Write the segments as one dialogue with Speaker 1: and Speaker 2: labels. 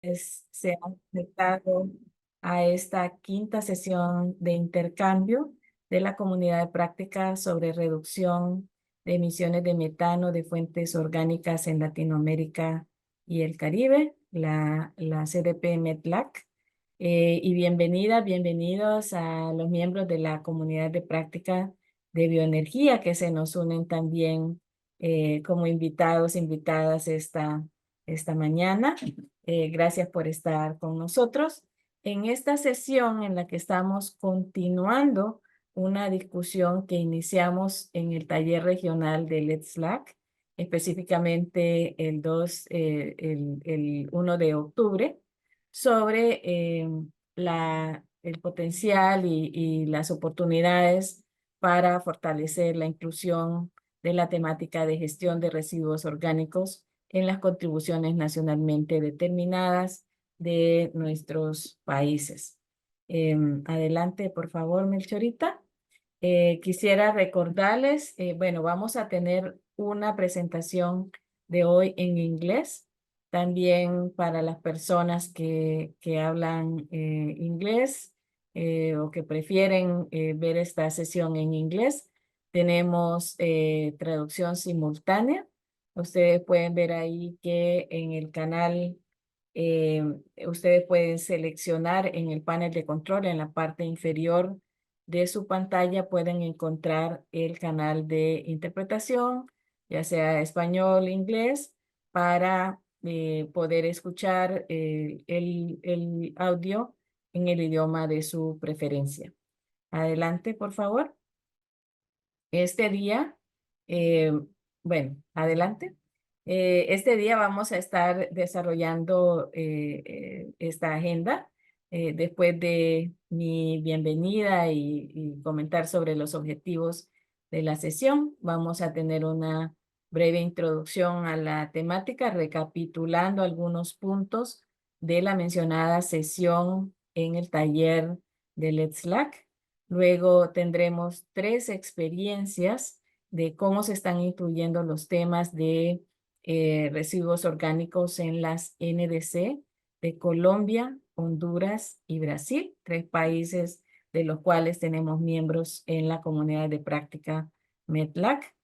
Speaker 1: se han conectado a esta quinta sesión de intercambio de la comunidad de práctica sobre reducción de emisiones de metano de fuentes orgánicas en Latinoamérica y el Caribe, la CDP METLAC. Y bienvenidos a los miembros de la comunidad de práctica de bioenergía que se nos unen también como invitadas esta mañana. Gracias por estar con nosotros en esta sesión en la que estamos continuando una discusión que iniciamos en el taller regional de Let's Slack, específicamente el 1 de octubre, sobre el potencial y las oportunidades para fortalecer la inclusión de la temática de gestión de residuos orgánicos en las contribuciones nacionalmente determinadas de nuestros países. Adelante, por favor, Melchorita. Quisiera recordarles, bueno, vamos a tener una presentación de hoy en inglés, también para las personas que hablan inglés o que prefieren ver esta sesión en inglés. Tenemos traducción simultánea. Ustedes pueden ver ahí que en el canal, eh, ustedes pueden seleccionar en el panel de control, en la parte inferior de su pantalla, pueden encontrar el canal de interpretación, ya sea español, inglés, para poder escuchar el audio en el idioma de su preferencia. Adelante, por favor. Este día, eh, bueno, adelante. Este día vamos a estar desarrollando esta agenda. Después de mi bienvenida y comentar sobre los objetivos de la sesión, vamos a tener una breve introducción a la temática, recapitulando algunos puntos de la mencionada sesión en el taller de Let's Slack. Luego tendremos 3 experiencias de cómo se están incluyendo los temas de residuos orgánicos en las NDC de Colombia, Honduras y Brasil, 3 países de los cuales tenemos miembros en la comunidad de práctica METLAC.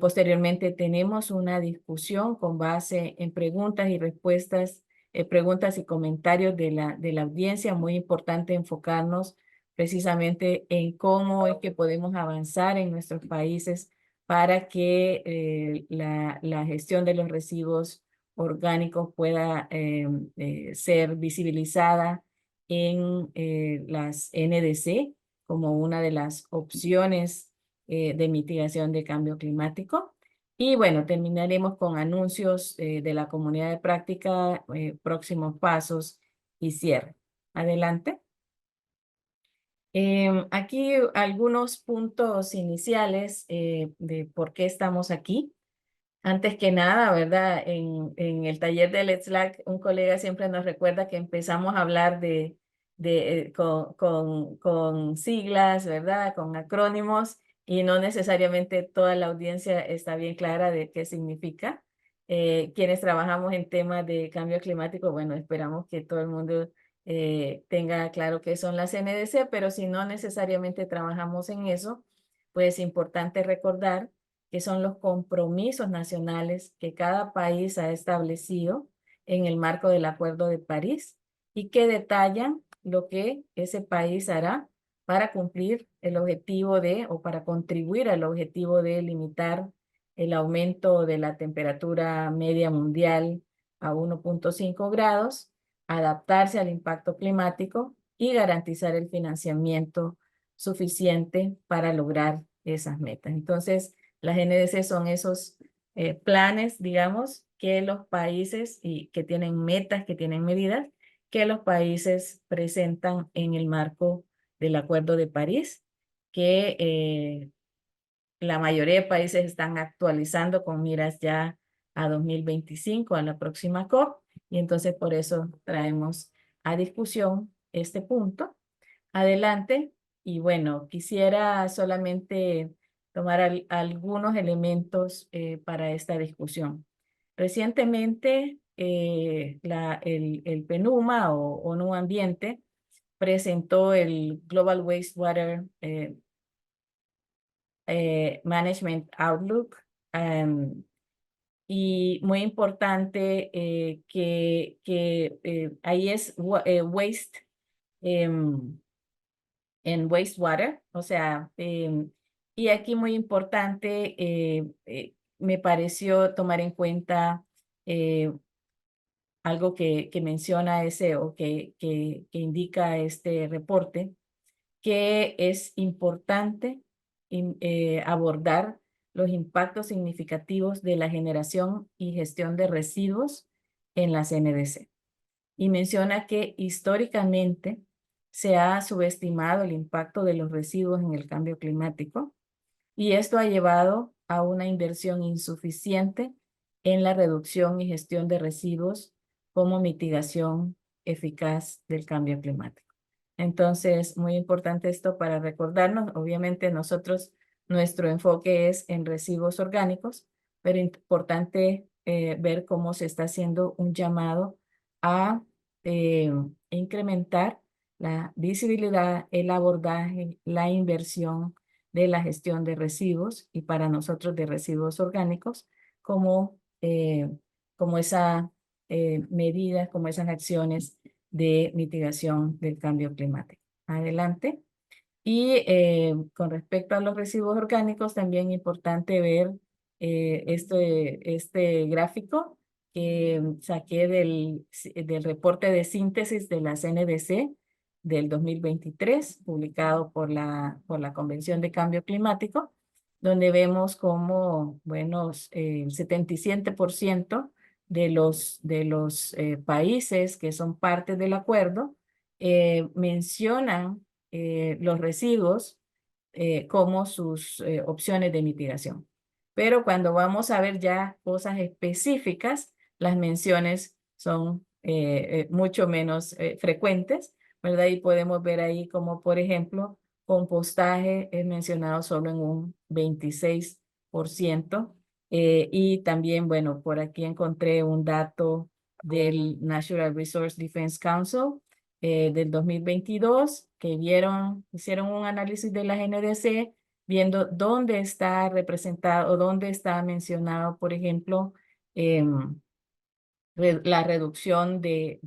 Speaker 1: Posteriormente tenemos una discusión con base en preguntas y respuestas, preguntas y comentarios de la audiencia. Muy importante enfocarnos precisamente en cómo es que podemos avanzar en nuestros países para que la gestión de los residuos orgánicos pueda ser visibilizada en las NDC como una de las opciones de mitigación de cambio climático. Y bueno, terminaremos con anuncios de la comunidad de práctica, próximos pasos y cierre. Adelante. Aquí algunos puntos iniciales de por qué estamos aquí. Antes que nada, ¿verdad? En el taller de Let's Slack, un colega siempre nos recuerda que empezamos a hablar con siglas, ¿verdad? Con acrónimos, y no necesariamente toda la audiencia está bien clara de qué significa. Quienes trabajamos en temas de cambio climático, bueno, esperamos que todo el mundo tenga claro qué son las NDC, pero si no necesariamente trabajamos en eso, pues es importante recordar que son los compromisos nacionales que cada país ha establecido en el marco del Acuerdo de París y que detallan lo que ese país hará para cumplir el objetivo o para contribuir al objetivo de limitar el aumento de la temperatura media mundial a 1.5 grados, adaptarse al impacto climático y garantizar el financiamiento suficiente para lograr esas metas. Entonces, las NDC son esos planes, digamos, que los países y que tienen metas, que tienen medidas, que los países presentan en el marco del Acuerdo de París, que la mayoría de países están actualizando con miras ya a 2025, a la próxima COP, y entonces por eso traemos a discusión este punto. Adelante, y bueno, quisiera solamente tomar algunos elementos para esta discusión. Recientemente el PNUMA o ONU Ambiente presentó el Global Wastewater Management Outlook. Y muy importante ahí es waste en wastewater, o sea, y aquí muy importante, me pareció tomar en cuenta algo que menciona ese o que indica este reporte, que es importante abordar los impactos significativos de la generación y gestión de residuos en las NDC. Y menciona que históricamente se ha subestimado el impacto de los residuos en el cambio climático y esto ha llevado a una inversión insuficiente en la reducción y gestión de residuos como mitigación eficaz del cambio climático. Entonces, muy importante esto para recordarnos. Obviamente nuestro enfoque es en residuos orgánicos, pero importante ver cómo se está haciendo un llamado a incrementar la visibilidad, el abordaje, la inversión de la gestión de residuos y para nosotros de residuos orgánicos como esa medida, como esas acciones de mitigación del cambio climático. Adelante. Y con respecto a los residuos orgánicos, también importante ver este gráfico que saqué del reporte de síntesis de la CNDC del 2023, publicado por la Convención de Cambio Climático, donde vemos como, bueno, el 77% de los países que son parte del acuerdo mencionan los residuos como sus opciones de mitigación. Pero cuando vamos a ver ya cosas específicas, las menciones son mucho menos frecuentes, ¿verdad? Y podemos ver ahí como, por ejemplo, compostaje es mencionado solo en un 26%. Y también, bueno, por aquí encontré un dato del Natural Resource Defense Council del 2022, que hicieron un análisis de las NDC, viendo dónde está representado o dónde está mencionado, por ejemplo, la reducción de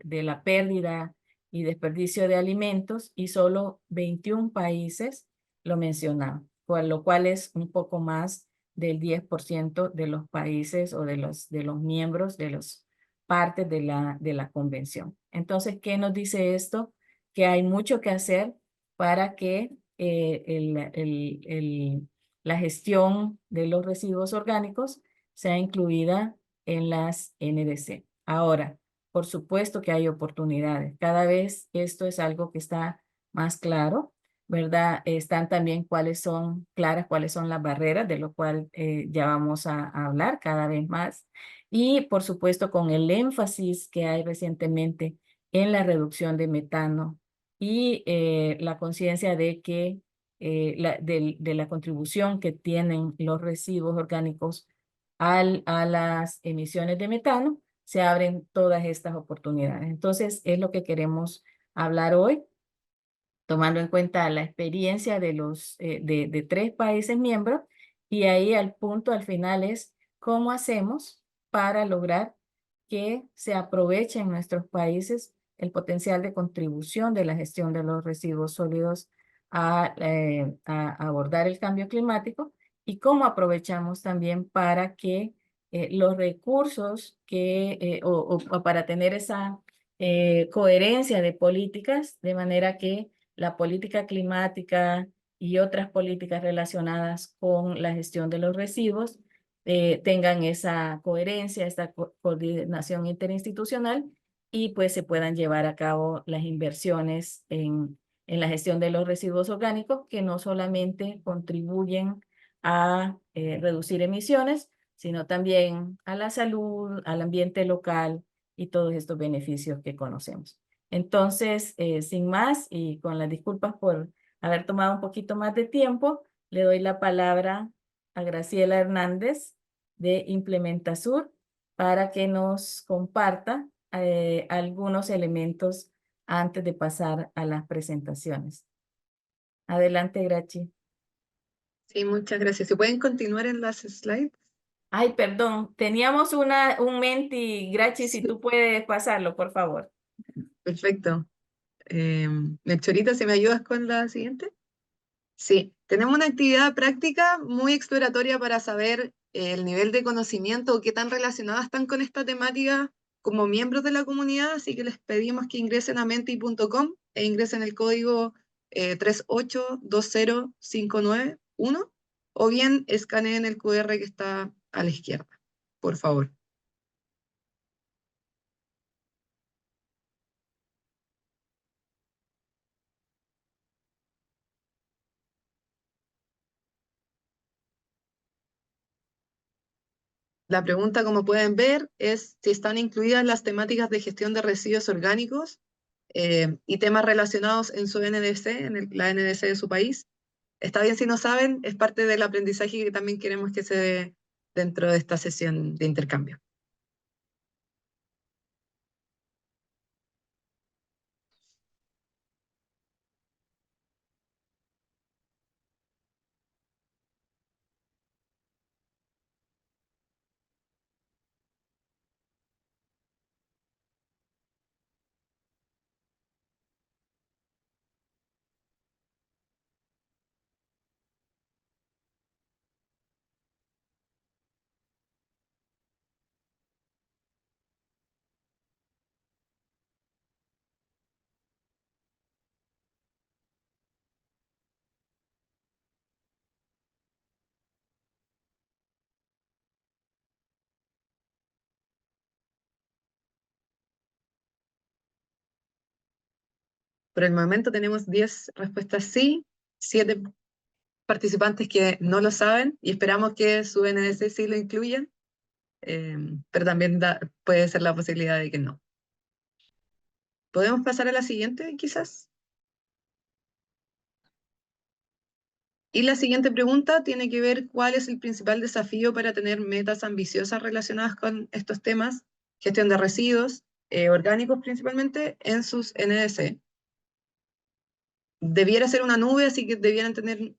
Speaker 1: la pérdida y desperdicio de alimentos, y solo 21 países lo mencionaban, por lo cual es un poco más del 10% de los países o de los miembros de las partes de la convención. Entonces, ¿qué nos dice esto? Que hay mucho que hacer para que la gestión de los residuos orgánicos sea incluida en las NDC. Ahora, por supuesto que hay oportunidades. Cada vez esto es algo que está más claro, ¿verdad? Están también cuáles son las barreras, de lo cual ya vamos a hablar cada vez más. Y por supuesto con el énfasis que hay recientemente en la reducción de metano y la conciencia de que de la contribución que tienen los residuos orgánicos a las emisiones de metano, se abren todas estas oportunidades. Entonces, es lo que queremos hablar hoy, tomando en cuenta la experiencia de 3 países miembros, y ahí al punto al final es cómo hacemos para lograr que se aproveche en nuestros países el potencial de contribución de la gestión de los residuos sólidos a abordar el cambio climático, y cómo aprovechamos también para que los recursos o para tener esa coherencia de políticas, de manera que la política climática y otras políticas relacionadas con la gestión de los residuos tengan esa coherencia, esta coordinación interinstitucional, y pues se puedan llevar a cabo las inversiones en la gestión de los residuos orgánicos, que no solamente contribuyen a reducir emisiones, sino también a la salud, al ambiente local y todos estos beneficios que conocemos. Entonces, sin más y con las disculpas por haber tomado un poquito más de tiempo, le doy la palabra a Graciela Hernández de Implementasur, para que nos comparta algunos elementos antes de pasar a las presentaciones. Adelante, Grachi.
Speaker 2: Sí, muchas gracias. ¿Se pueden continuar en las slides?
Speaker 1: Ay, perdón, teníamos un Menti, Grachi, si
Speaker 2: Sí,
Speaker 1: tú puedes pasarlo, por favor.
Speaker 2: perfecto. Melchorita, ¿si me ayudas con la siguiente? Sí, tenemos una actividad práctica muy exploratoria para saber el nivel de conocimiento o qué tan relacionadas están con esta temática como miembros de la comunidad, así que les pedimos que ingresen a menti.com e ingresen el código 3820591 o bien escaneen el QR que está a la izquierda, por favor. La pregunta, como pueden ver, es si están incluidas las temáticas de gestión de residuos orgánicos y temas relacionados en su NDC, la NDC de su país. Está bien si no saben, es parte del aprendizaje que también queremos que se dé dentro de esta sesión de intercambio. Por el momento tenemos 10 respuestas sí, 7 participantes que no lo saben y esperamos que su NDC sí lo incluyan, pero también puede ser la posibilidad de que no. ¿Podemos pasar a la siguiente, quizás? Y la siguiente pregunta tiene que ver cuál es el principal desafío para tener metas ambiciosas relacionadas con estos temas, gestión de residuos, orgánicos principalmente, en sus NDC. Debiera ser una nube, así que debieran tener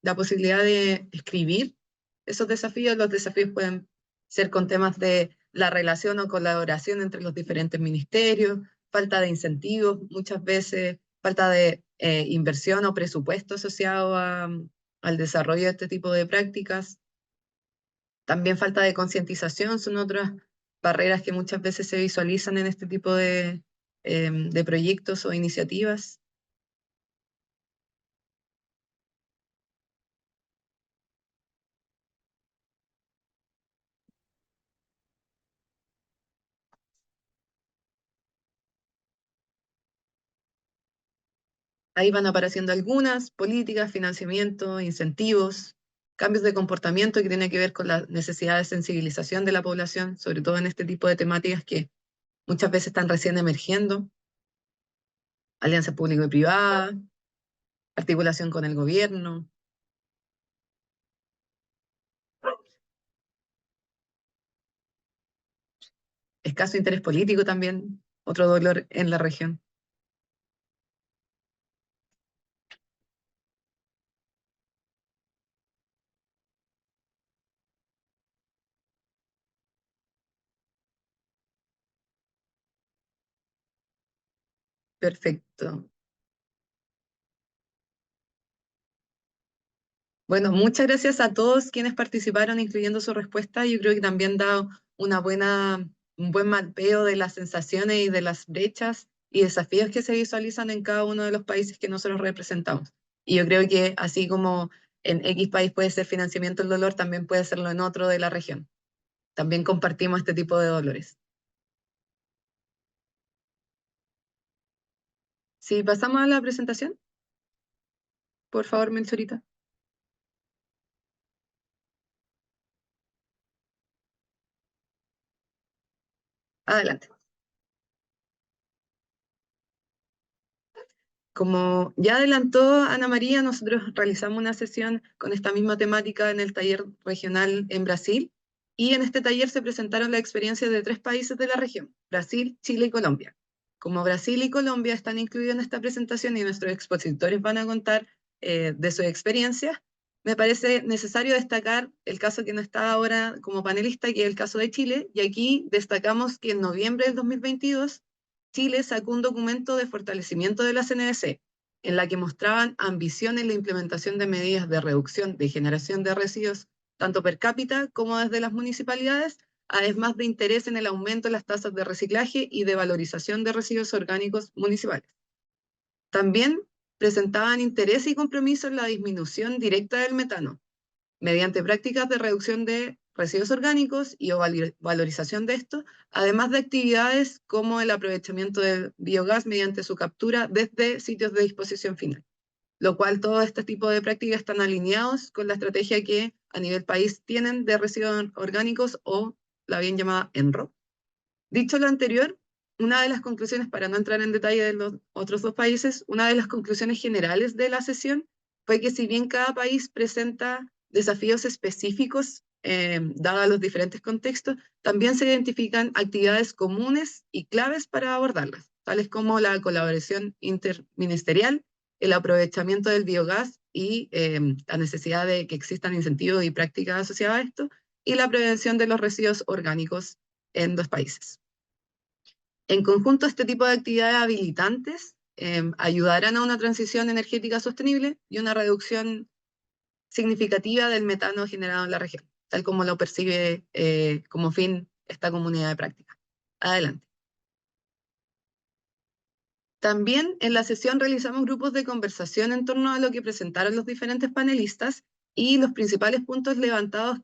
Speaker 2: la posibilidad de escribir esos desafíos. Los desafíos pueden ser con temas de la relación o colaboración entre los diferentes ministerios, falta de incentivos, muchas veces falta de inversión o presupuesto asociado al desarrollo de este tipo de prácticas. También falta de concientización son otras barreras que muchas veces se visualizan en este tipo de proyectos o iniciativas. Ahí van apareciendo algunas políticas, financiamiento, incentivos, cambios de comportamiento que tienen que ver con la necesidad de sensibilización de la población, sobre todo en este tipo de temáticas que muchas veces están recién emergiendo, alianza público y privada, articulación con el gobierno, escaso interés político también, otro dolor en la región. Perfecto. Bueno, muchas gracias a todos quienes participaron, incluyendo su respuesta. Yo creo que también da un buen mapeo de las sensaciones y de las brechas y desafíos que se visualizan en cada uno de los países que nosotros representamos. Y yo creo que así como en X país puede ser financiamiento el dolor, también puede serlo en otro de la región. También compartimos este tipo de dolores. Si pasamos a la presentación, por favor, Mensorita. Adelante. Como ya adelantó Ana María, nosotros realizamos una sesión con esta misma temática en el taller regional en Brasil. Y en este taller se presentaron las experiencias de 3 países de la región, Brasil, Chile y Colombia. Como Brasil y Colombia están incluidos en esta presentación y nuestros expositores van a contar de sus experiencias, me parece necesario destacar el caso que no está ahora como panelista, que es el caso de Chile, y aquí destacamos que en noviembre del 2022, Chile sacó un documento de fortalecimiento de la CNBC, en la que mostraban ambición en la implementación de medidas de reducción de generación de residuos, tanto per cápita como desde las municipalidades, además de interés en el aumento de las tasas de reciclaje y de valorización de residuos orgánicos municipales. También presentaban interés y compromiso en la disminución directa del metano, mediante prácticas de reducción de residuos orgánicos y valorización de estos, además de actividades como el aprovechamiento del biogás mediante su captura desde sitios de disposición final, lo cual todo este tipo de prácticas están alineados con la estrategia que a nivel país tienen de residuos orgánicos o la bien llamada ENRO. Dicho lo anterior, una de las conclusiones, para no entrar en detalle de los otros 2 países, una de las conclusiones generales de la sesión fue que si bien cada país presenta desafíos específicos, dados los diferentes contextos, también se identifican actividades comunes y claves para abordarlas, tales como la colaboración interministerial, el aprovechamiento del biogás y la necesidad de que existan incentivos y prácticas asociadas a esto, y la prevención de los residuos orgánicos en 2 países. En conjunto, este tipo de actividades habilitantes ayudarán a una transición energética sostenible y una reducción significativa del metano generado en la región, tal como lo percibe como fin esta comunidad de práctica. Adelante. También en la sesión realizamos grupos de conversación en torno a lo que presentaron los diferentes panelistas y los principales puntos levantados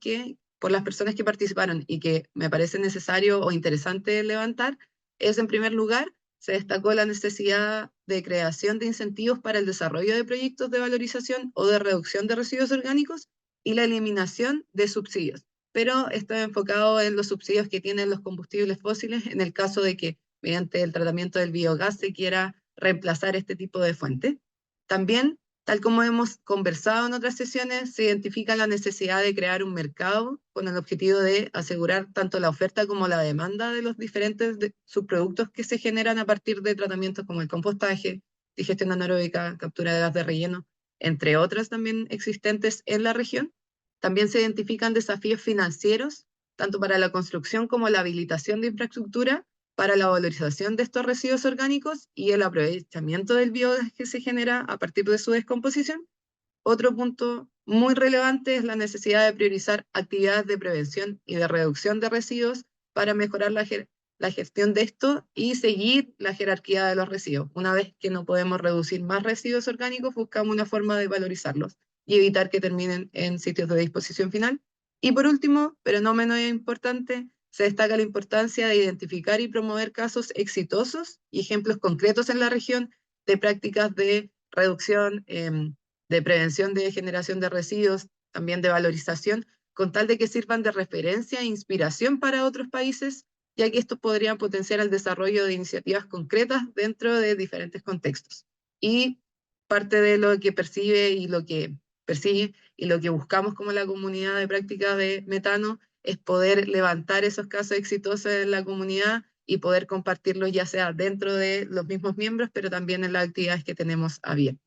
Speaker 2: por las personas que participaron y que me parece necesario o interesante levantar es, en primer lugar, se destacó la necesidad de creación de incentivos para el desarrollo de proyectos de valorización o de reducción de residuos orgánicos y la eliminación de subsidios. Pero esto enfocado en los subsidios que tienen los combustibles fósiles en el caso de que mediante el tratamiento del biogás se quiera reemplazar este tipo de fuente. También, tal como hemos conversado en otras sesiones, se identifica la necesidad de crear un mercado con el objetivo de asegurar tanto la oferta como la demanda de los diferentes subproductos que se generan a partir de tratamientos como el compostaje, digestión anaeróbica, captura de gas de relleno, entre otras también existentes en la región. También se identifican desafíos financieros, tanto para la construcción como la habilitación de infraestructura, para la valorización de estos residuos orgánicos y el aprovechamiento del biogás que se genera a partir de su descomposición. Otro punto muy relevante es la necesidad de priorizar actividades de prevención y de reducción de residuos para mejorar la gestión de esto y seguir la jerarquía de los residuos. Una vez que no podemos reducir más residuos orgánicos, buscamos una forma de valorizarlos y evitar que terminen en sitios de disposición final. Y por último, pero no menos importante, se destaca la importancia de identificar y promover casos exitosos y ejemplos concretos en la región de prácticas de reducción, de prevención de generación de residuos, también de valorización, con tal de que sirvan de referencia e inspiración para otros países, ya que estos podrían potenciar el desarrollo de iniciativas concretas dentro de diferentes contextos. Y parte de lo que percibe y lo que persigue y lo que buscamos como la comunidad de práctica de metano es poder levantar esos casos exitosos en la comunidad y poder compartirlos ya sea dentro de los mismos miembros, pero también en las actividades que tenemos abiertas.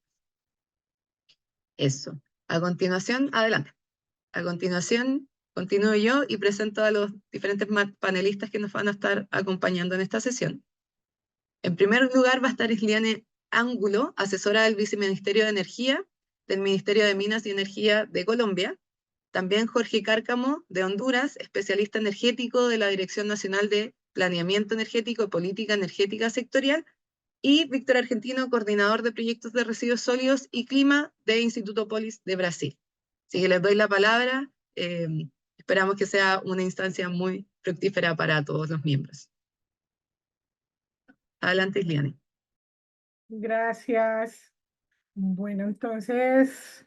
Speaker 2: Eso. A continuación, adelante. A continuación, continúo yo y presento a los diferentes panelistas que nos van a estar acompañando en esta sesión. En primer lugar va a estar Isliane Ángulo, asesora del Viceministerio de Energía del Ministerio de Minas y Energía de Colombia. También Jorge Cárcamo, de Honduras, especialista energético de la Dirección Nacional de Planeamiento Energético y Política Energética Sectorial. Y Víctor Argentino, coordinador de proyectos de residuos sólidos y clima de Instituto Polis de Brasil. Así que les doy la palabra. Esperamos que sea una instancia muy fructífera para todos los miembros. Adelante, Isliane.
Speaker 3: Gracias. Bueno, entonces,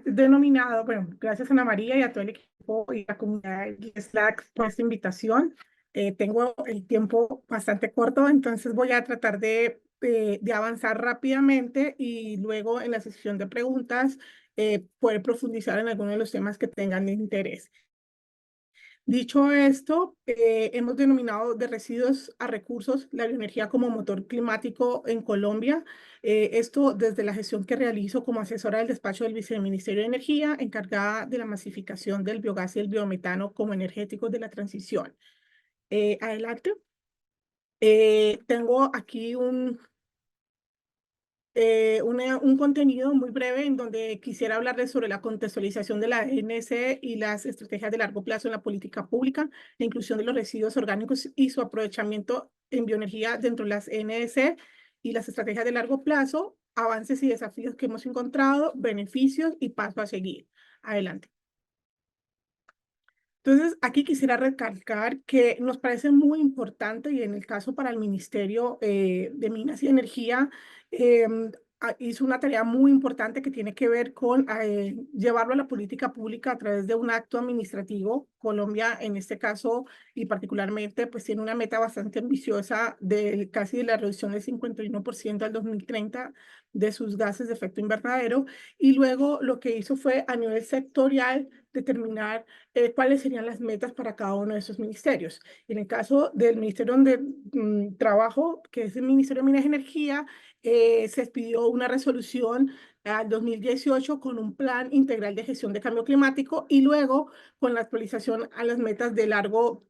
Speaker 3: denominado, bueno, gracias a Ana María y a todo el equipo y la comunidad de Slack por esta invitación. Tengo el tiempo bastante corto, entonces voy a tratar de avanzar rápidamente y luego en la sesión de preguntas poder profundizar en algunos de los temas que tengan interés. Dicho esto, hemos denominado de residuos a recursos la bioenergía como motor climático en Colombia. Esto desde la gestión que realizo como asesora del despacho del Viceministerio de Energía, encargada de la masificación del biogás y el biometano como energéticos de la transición. Adelante. Tengo aquí un contenido muy breve en donde quisiera hablarles sobre la contextualización de la ENC y las estrategias de largo plazo en la política pública, la inclusión de los residuos orgánicos y su aprovechamiento en bioenergía dentro de las ENC y las estrategias de largo plazo, avances y desafíos que hemos encontrado, beneficios y paso a seguir. Adelante. Entonces, aquí quisiera recalcar que nos parece muy importante y en el caso para el Ministerio de Minas y Energía, hizo una tarea muy importante que tiene que ver con llevarlo a la política pública a través de un acto administrativo. Colombia, en este caso y particularmente, pues tiene una meta bastante ambiciosa de casi de la reducción del 51% al 2030 de sus gases de efecto invernadero. Y luego lo que hizo fue a nivel sectorial determinar cuáles serían las metas para cada uno de esos ministerios. En el caso del Ministerio de Trabajo, que es el Ministerio de Minas y Energía, se expidió una resolución al 2018 con un plan integral de gestión de cambio climático y luego con la actualización a las metas de largo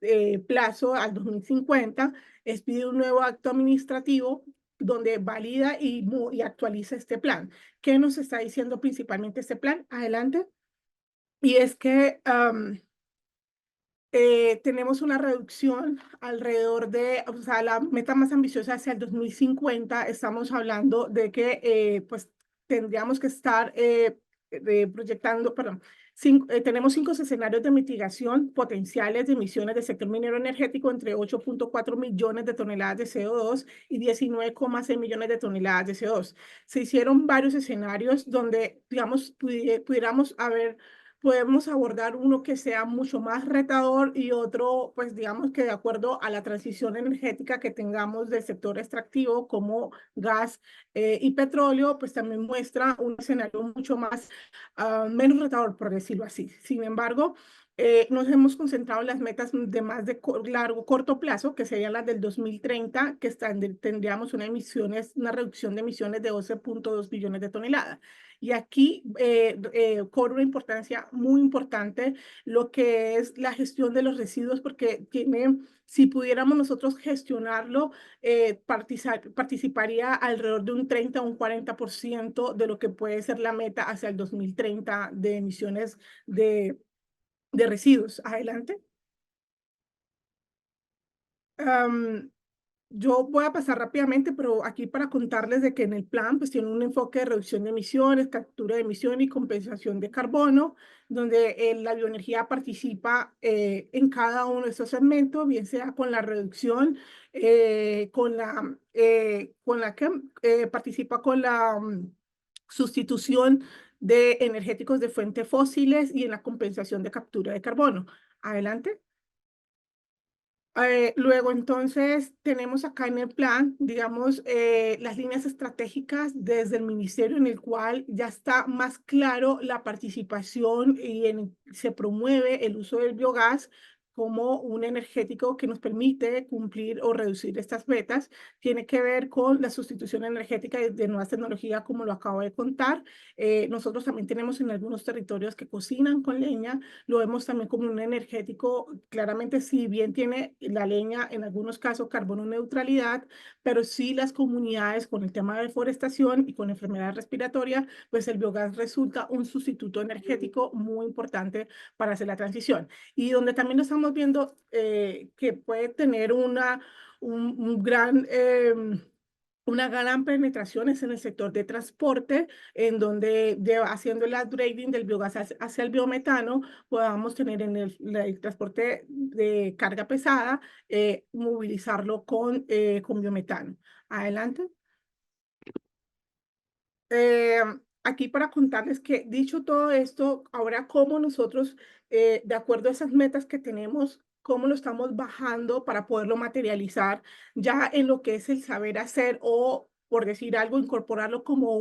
Speaker 3: plazo al 2050, expidió un nuevo acto administrativo donde valida y actualiza este plan. ¿Qué nos está diciendo principalmente este plan? Adelante. Y es que tenemos una reducción alrededor de, o sea, la meta más ambiciosa hacia el 2050, estamos hablando de que pues tendríamos que estar proyectando, perdón, tenemos 5 escenarios de mitigación potenciales de emisiones del sector minero energético entre 8.4 millones de toneladas de CO2 y 19,6 millones de toneladas de CO2. Se hicieron varios escenarios donde, digamos, pudiéramos haber podemos abordar uno que sea mucho más retador y otro, pues digamos que de acuerdo a la transición energética que tengamos del sector extractivo como gas y petróleo, pues también muestra un escenario mucho más, menos retador, por decirlo así. Sin embargo, nos hemos concentrado en las metas de más de corto plazo, que serían las del 2030, que tendríamos una reducción de emisiones de 12.2 billones de toneladas. Y aquí cobra una importancia muy importante lo que es la gestión de los residuos, porque si pudiéramos nosotros gestionarlo, participaría alrededor de un 30 o un 40% de lo que puede ser la meta hacia el 2030 de emisiones de residuos. Adelante. Yo voy a pasar rápidamente, pero aquí para contarles de que en el plan pues tiene un enfoque de reducción de emisiones, captura de emisiones y compensación de carbono, donde la bioenergía participa en cada uno de estos segmentos, bien sea con la reducción, con la que participa con la sustitución de energéticos de fuentes fósiles y en la compensación de captura de carbono. Adelante. Luego, entonces, tenemos acá en el plan, digamos, las líneas estratégicas desde el ministerio en el cual ya está más claro la participación y se promueve el uso del biogás como un energético que nos permite cumplir o reducir estas metas. Tiene que ver con la sustitución energética de nuevas tecnologías, como lo acabo de contar. Nosotros también tenemos en algunos territorios que cocinan con leña, lo vemos también como un energético, claramente si bien tiene la leña en algunos casos carbono neutralidad, pero sí las comunidades con el tema de deforestación y con enfermedades respiratorias, pues el biogás resulta un sustituto energético muy importante para hacer la transición. Y donde también lo estamos viendo que puede tener un gran... una gran penetración es en el sector de transporte, en donde haciendo el upgrading del biogás hacia el biometano, podamos tener en el transporte de carga pesada, movilizarlo con biometano. Adelante. Eh, Aquí para contarles que dicho todo esto, ahora cómo nosotros, de acuerdo a esas metas que tenemos, cómo lo estamos bajando para poderlo materializar ya en lo que es el saber hacer o, por decir algo, incorporarlo como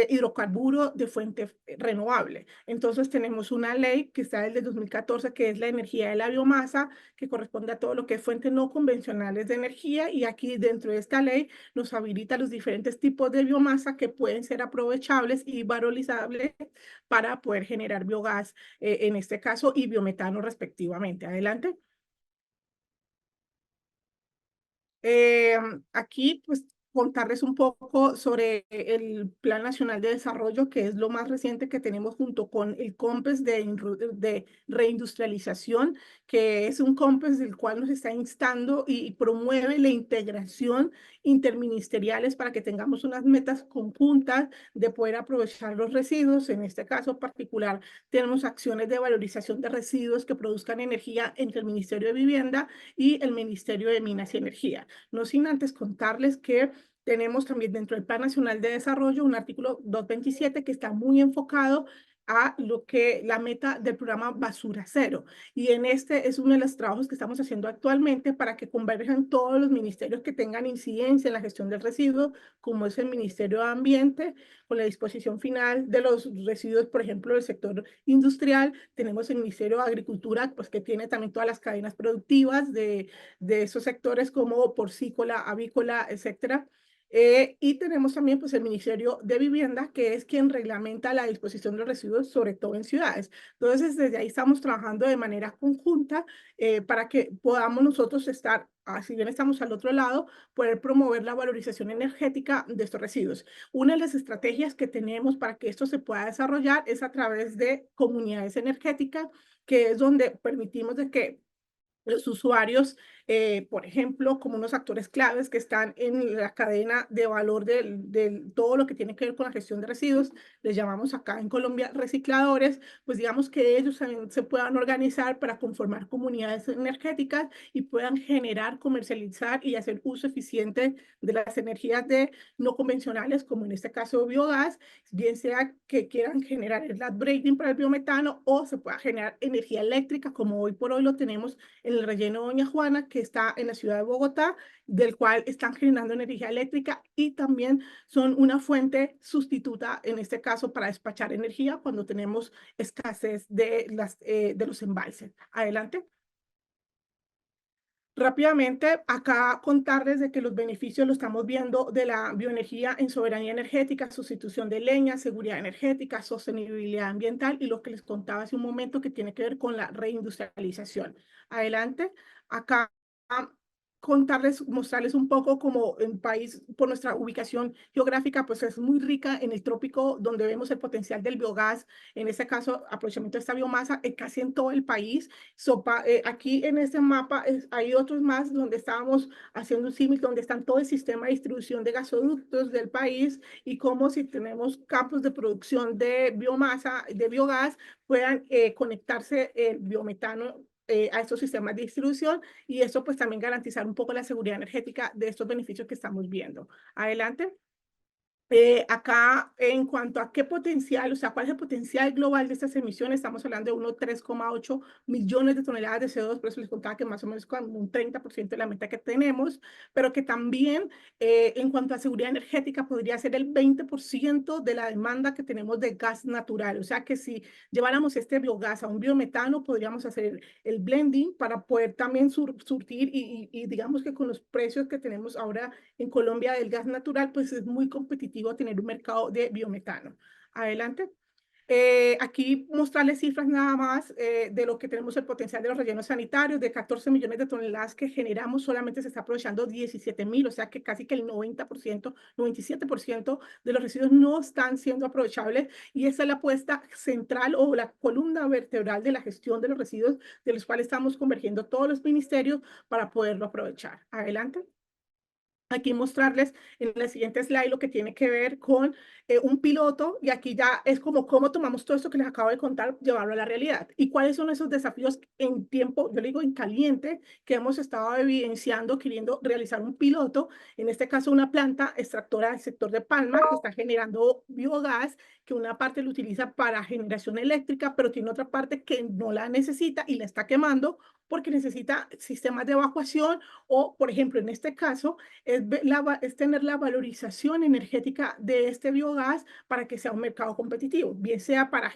Speaker 3: hidrocarburo de fuente renovable. Entonces tenemos una ley que está desde 2014, que es la energía de la biomasa, que corresponde a todo lo que es fuentes no convencionales de energía, y aquí dentro de esta ley nos habilita los diferentes tipos de biomasa que pueden ser aprovechables y valorizables para poder generar biogás, en este caso, y biometano respectivamente. Adelante. Aquí, pues, contarles un poco sobre el Plan Nacional de Desarrollo, que es lo más reciente que tenemos junto con el COMPES de reindustrialización, que es un COMPES del cual nos está instando y promueve la integración interministeriales para que tengamos unas metas conjuntas de poder aprovechar los residuos. En este caso particular, tenemos acciones de valorización de residuos que produzcan energía entre el Ministerio de Vivienda y el Ministerio de Minas y Energía. No sin antes contarles que tenemos también dentro del Plan Nacional de Desarrollo un artículo 227 que está muy enfocado a lo que la meta del programa Basura Cero. Y en este es uno de los trabajos que estamos haciendo actualmente para que converjan todos los ministerios que tengan incidencia en la gestión del residuo, como es el Ministerio de Ambiente, con la disposición final de los residuos, por ejemplo, del sector industrial. Tenemos el Ministerio de Agricultura, pues que tiene también todas las cadenas productivas de esos sectores como porcícola, avícola, etcétera. Y tenemos también pues, el Ministerio de Vivienda, que es quien reglamenta la disposición de los residuos, sobre todo en ciudades. Entonces, desde ahí estamos trabajando de manera conjunta para que podamos nosotros estar, si bien estamos al otro lado, poder promover la valorización energética de estos residuos. Una de las estrategias que tenemos para que esto se pueda desarrollar es a través de comunidades energéticas, que es donde permitimos de que los usuarios, por ejemplo, como unos actores claves que están en la cadena de valor de todo lo que tiene que ver con la gestión de residuos, les llamamos acá en Colombia recicladores, pues digamos que ellos también se puedan organizar para conformar comunidades energéticas y puedan generar, comercializar y hacer uso eficiente de las energías no convencionales, como en este caso biogás, bien sea que quieran generar el upgrading para el biometano o se pueda generar energía eléctrica, como hoy por hoy lo tenemos en el relleno Doña Juana, que está en la ciudad de Bogotá, del cual están generando energía eléctrica y también son una fuente sustituta, en este caso, para despachar energía cuando tenemos escasez de los embalses. Adelante. Rápidamente, acá contarles de que los beneficios lo estamos viendo de la bioenergía en soberanía energética, sustitución de leña, seguridad energética, sostenibilidad ambiental y lo que les contaba hace un momento que tiene que ver con la reindustrialización. Adelante, acá contarles, mostrarles un poco como el país, por nuestra ubicación geográfica, pues es muy rica en el trópico, donde vemos el potencial del biogás, en este caso, aprovechamiento de esta biomasa, casi en todo el país. Aquí en este mapa hay otros más donde estábamos haciendo un símil, donde están todo el sistema de distribución de gasoductos del país y cómo si tenemos campos de producción de biomasa, de biogás, puedan conectarse el biometano a estos sistemas de distribución y eso pues también garantizar un poco la seguridad energética de estos beneficios que estamos viendo. Adelante. Acá, en cuanto a qué potencial, o sea, cuál es el potencial global de estas emisiones, estamos hablando de unos 3,8 millones de toneladas de CO2, por eso les contaba que más o menos con un 30% de la meta que tenemos, pero que también en cuanto a seguridad energética podría ser el 20% de la demanda que tenemos de gas natural, o sea que si lleváramos este biogás a un biometano, podríamos hacer el blending para poder también surtir y digamos que con los precios que tenemos ahora en Colombia del gas natural, pues es muy competitivo tener un mercado de biometano. Adelante. Aquí mostrarles cifras nada más de lo que tenemos el potencial de los rellenos sanitarios, de 14 millones de toneladas que generamos, solamente se está aprovechando 17.000, o sea que casi que el 90%, 97% de los residuos no están siendo aprovechables y esa es la apuesta central o la columna vertebral de la gestión de los residuos, de los cuales estamos convergiendo todos los ministerios para poderlo aprovechar. Adelante. Aquí mostrarles en la siguiente slide lo que tiene que ver con un piloto y aquí ya es como cómo tomamos todo esto que les acabo de contar, llevarlo a la realidad y cuáles son esos desafíos en tiempo, yo le digo en caliente, que hemos estado evidenciando, queriendo realizar un piloto, en este caso una planta extractora del sector de Palma que está generando biogás, que una parte lo utiliza para generación eléctrica, pero tiene otra parte que no la necesita y la está quemando porque necesita sistemas de evacuación o, por ejemplo, en este caso, es tener la valorización energética de este biogás para que sea un mercado competitivo, bien sea para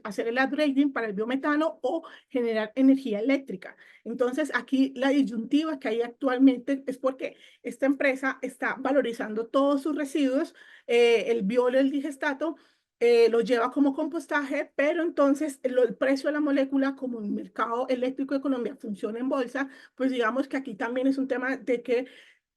Speaker 3: hacer el upgrading para el biometano o generar energía eléctrica. Entonces, aquí la disyuntiva que hay actualmente es porque esta empresa está valorizando todos sus residuos, el biolo, el digestato, lo lleva como compostaje, pero entonces el precio de la molécula, como el mercado eléctrico de Colombia funciona en bolsa, pues digamos que aquí también es un tema de que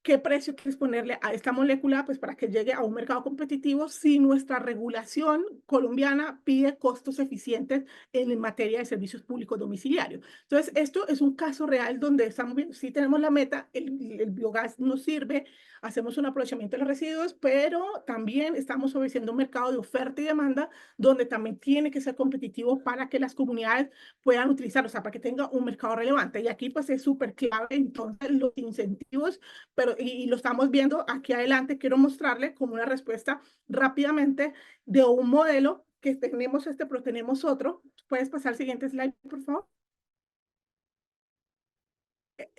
Speaker 3: qué precio quieres ponerle a esta molécula, pues para que llegue a un mercado competitivo si nuestra regulación colombiana pide costos eficientes en materia de servicios públicos domiciliarios. Entonces, esto es un caso real donde estamos viendo, sí tenemos la meta, el biogás nos sirve, hacemos un aprovechamiento de los residuos, pero también estamos obedeciendo un mercado de oferta y demanda donde también tiene que ser competitivo para que las comunidades puedan utilizarlo, o sea, para que tenga un mercado relevante. Y aquí pues es súper clave entonces los incentivos, pero y lo estamos viendo aquí adelante. Quiero mostrarle como una respuesta rápidamente de un modelo que tenemos pero tenemos otro. ¿Puedes pasar al siguiente slide, por favor?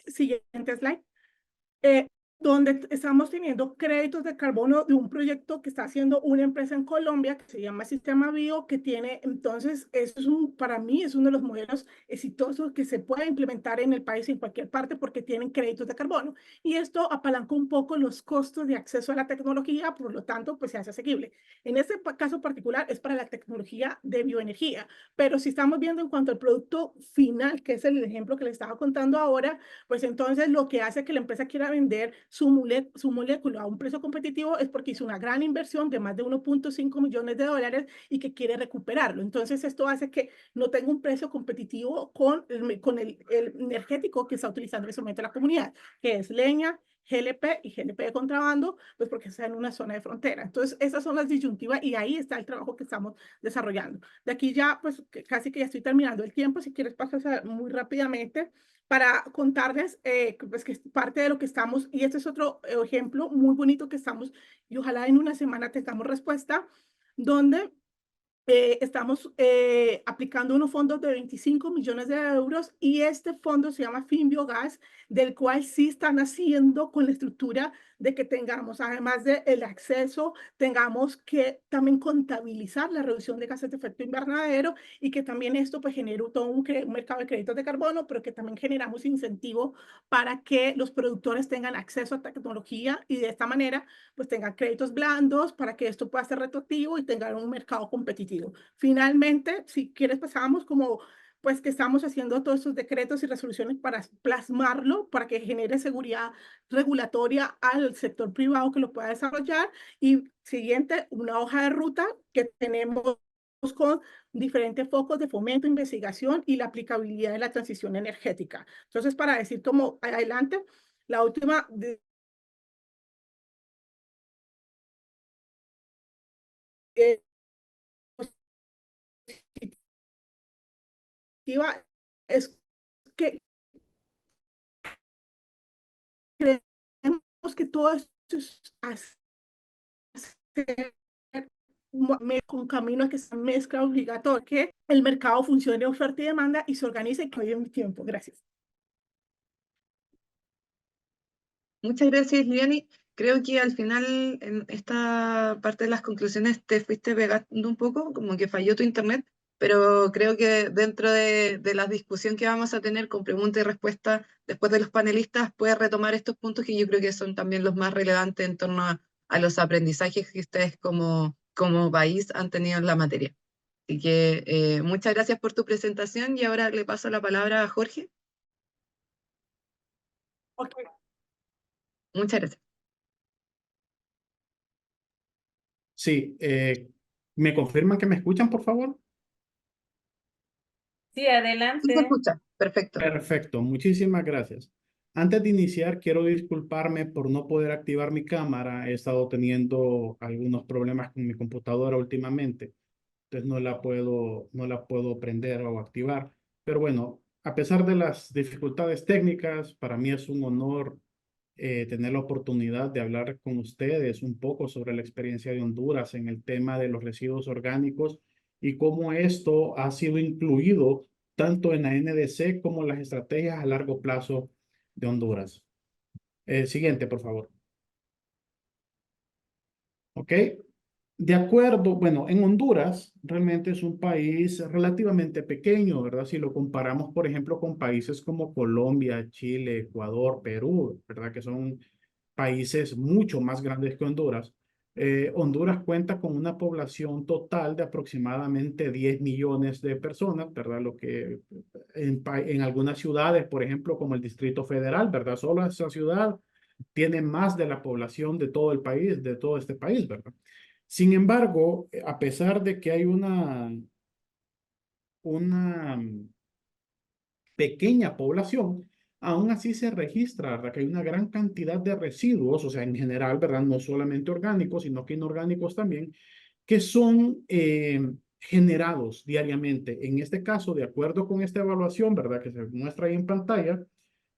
Speaker 3: Siguiente slide. Eh, donde estamos teniendo créditos de carbono de un proyecto que está haciendo una empresa en Colombia que se llama Sistema Bio, que tiene, entonces, eso es para mí es uno de los modelos exitosos que se puede implementar en el país, en cualquier parte, porque tienen créditos de carbono. Y esto apalanca un poco los costos de acceso a la tecnología, por lo tanto, pues se hace asequible. En este caso particular es para la tecnología de bioenergía, pero si estamos viendo en cuanto al producto final, que es el ejemplo que les estaba contando ahora, pues entonces lo que hace que la empresa quiera vender su molécula a un precio competitivo es porque hizo una gran inversión de más de 1.5 millones de dólares y que quiere recuperarlo. Entonces esto hace que no tenga un precio competitivo con el energético que está utilizando en ese momento la comunidad, que es leña, GLP y GLP de contrabando, pues porque está en una zona de frontera. Entonces, esas son las disyuntivas y ahí está el trabajo que estamos desarrollando. De aquí ya, pues casi que ya estoy terminando el tiempo. Si quieres pasar muy rápidamente para contarles pues que es parte de lo que estamos, y este es otro ejemplo muy bonito que estamos, y ojalá en una semana tengamos respuesta, donde estamos aplicando unos fondos de 25 millones de euros y este fondo se llama FinBiogas, del cual sí están haciendo con la estructura de que tengamos, además del acceso, tengamos que también contabilizar la reducción de gases de efecto invernadero y que también esto pues genere todo un mercado de créditos de carbono, pero que también generamos incentivos para que los productores tengan acceso a tecnología y de esta manera pues tengan créditos blandos para que esto pueda ser retroactivo y tengan un mercado competitivo. Finalmente, si quieres, pasamos como pues que estamos haciendo todos estos decretos y resoluciones para plasmarlo, para que genere seguridad regulatoria al sector privado que lo pueda desarrollar. Y siguiente, una hoja de ruta que tenemos con diferentes focos de fomento, investigación y la aplicabilidad de la transición energética. Entonces, para decir como adelante, la última es que creemos que todo esto es hacer un camino que se mezcla obligatorio, que el mercado funcione de oferta y demanda y se organice y que hoy en tiempo. Gracias.
Speaker 2: Muchas gracias, Liliani. Creo que al final, en esta parte de las conclusiones, te fuiste pegando un poco, como que falló tu internet, pero creo que dentro de la discusión que vamos a tener con pregunta y respuesta después de los panelistas, puedes retomar estos puntos que yo creo que son también los más relevantes en torno a los aprendizajes que ustedes como país han tenido en la materia. Así que muchas gracias por tu presentación y ahora le paso la palabra a Jorge.
Speaker 3: Okay.
Speaker 2: Muchas gracias.
Speaker 4: Sí, ¿me confirman que me escuchan, por favor?
Speaker 1: Sí,
Speaker 2: Sí, se
Speaker 1: adelante.
Speaker 2: escucha. Perfecto.
Speaker 4: Perfecto, muchísimas gracias. Antes de iniciar, quiero disculparme por no poder activar mi cámara. He estado teniendo algunos problemas con mi computadora últimamente, entonces no la puedo prender o activar. Pero bueno, a pesar de las dificultades técnicas, para mí es un honor tener la oportunidad de hablar con ustedes un poco sobre la experiencia de Honduras en el tema de los residuos orgánicos y cómo esto ha sido incluido tanto en la NDC como las estrategias a largo plazo de Honduras. Siguiente, por favor. ¿Ok? De acuerdo, bueno, en Honduras realmente es un país relativamente pequeño, ¿verdad? Si lo comparamos, por ejemplo, con países como Colombia, Chile, Ecuador, Perú, ¿verdad? Que son países mucho más grandes que Honduras. Honduras cuenta con una población total de aproximadamente 10 millones de personas, ¿verdad? Lo que en algunas ciudades, por ejemplo, como el Distrito Federal, ¿verdad? Solo esa ciudad tiene más de la población de todo el país, de todo este país, ¿verdad? Sin embargo, a pesar de que hay una pequeña población, aún así se registra, ¿verdad? Que hay una gran cantidad de residuos, o sea, en general, ¿verdad? No solamente orgánicos, sino que inorgánicos también, que son generados diariamente. En este caso, de acuerdo con esta evaluación, ¿verdad? Que se muestra ahí en pantalla,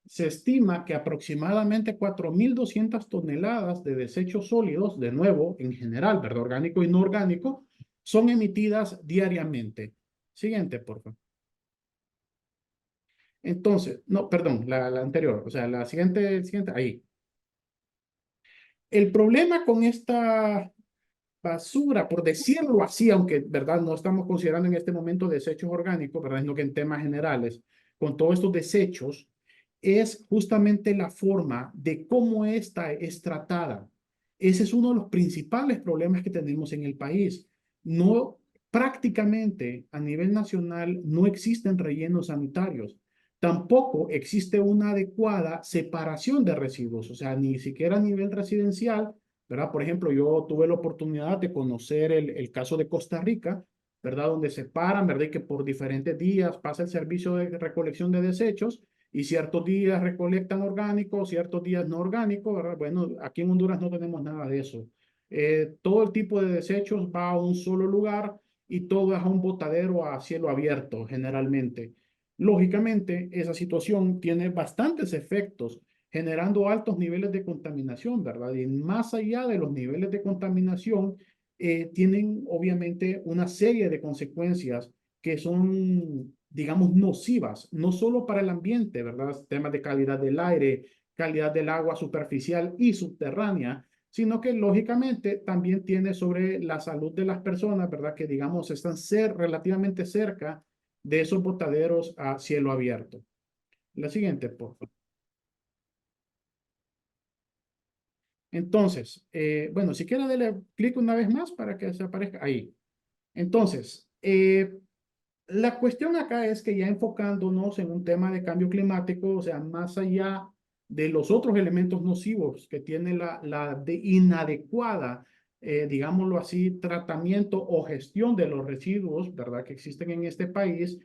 Speaker 4: se estima que aproximadamente 4.200 toneladas de desechos sólidos, de nuevo, en general, ¿verdad? Orgánico y no orgánico, son emitidas diariamente. Siguiente, por favor. Entonces, no, perdón, la anterior, o sea, la siguiente, ahí. El problema con esta basura, por decirlo así, aunque, ¿verdad? No estamos considerando en este momento desechos orgánicos, ¿verdad? Sino que en temas generales, con todos estos desechos, es justamente la forma de cómo esta es tratada. Ese es uno de los principales problemas que tenemos en el país. No, prácticamente a nivel nacional no existen rellenos sanitarios. Tampoco existe una adecuada separación de residuos, o sea, ni siquiera a nivel residencial, ¿verdad? Por ejemplo, yo tuve la oportunidad de conocer el caso de Costa Rica, ¿verdad? Donde separan, ¿verdad? Y que por diferentes días pasa el servicio de recolección de desechos y ciertos días recolectan orgánicos, ciertos días no orgánicos, ¿verdad? Bueno, aquí en Honduras no tenemos nada de eso. Todo el tipo de desechos va a un solo lugar y todo es a un botadero a cielo abierto, generalmente. Lógicamente, esa situación tiene bastantes efectos, generando altos niveles de contaminación, ¿verdad? Y más allá de los niveles de contaminación, tienen obviamente una serie de consecuencias que son, digamos, nocivas, no solo para el ambiente, ¿verdad? Temas de calidad del aire, calidad del agua superficial y subterránea, sino que lógicamente también tiene sobre la salud de las personas, ¿verdad? Que digamos están relativamente cerca de esos botaderos a cielo abierto. La siguiente, por favor. Entonces, bueno, si quiere darle clic una vez más para que se aparezca ahí. Entonces, la cuestión acá es que ya enfocándonos en un tema de cambio climático, o sea, más allá de los otros elementos nocivos que tiene la de inadecuada, digámoslo así, tratamiento o gestión de los residuos, ¿verdad? Que existen en este país,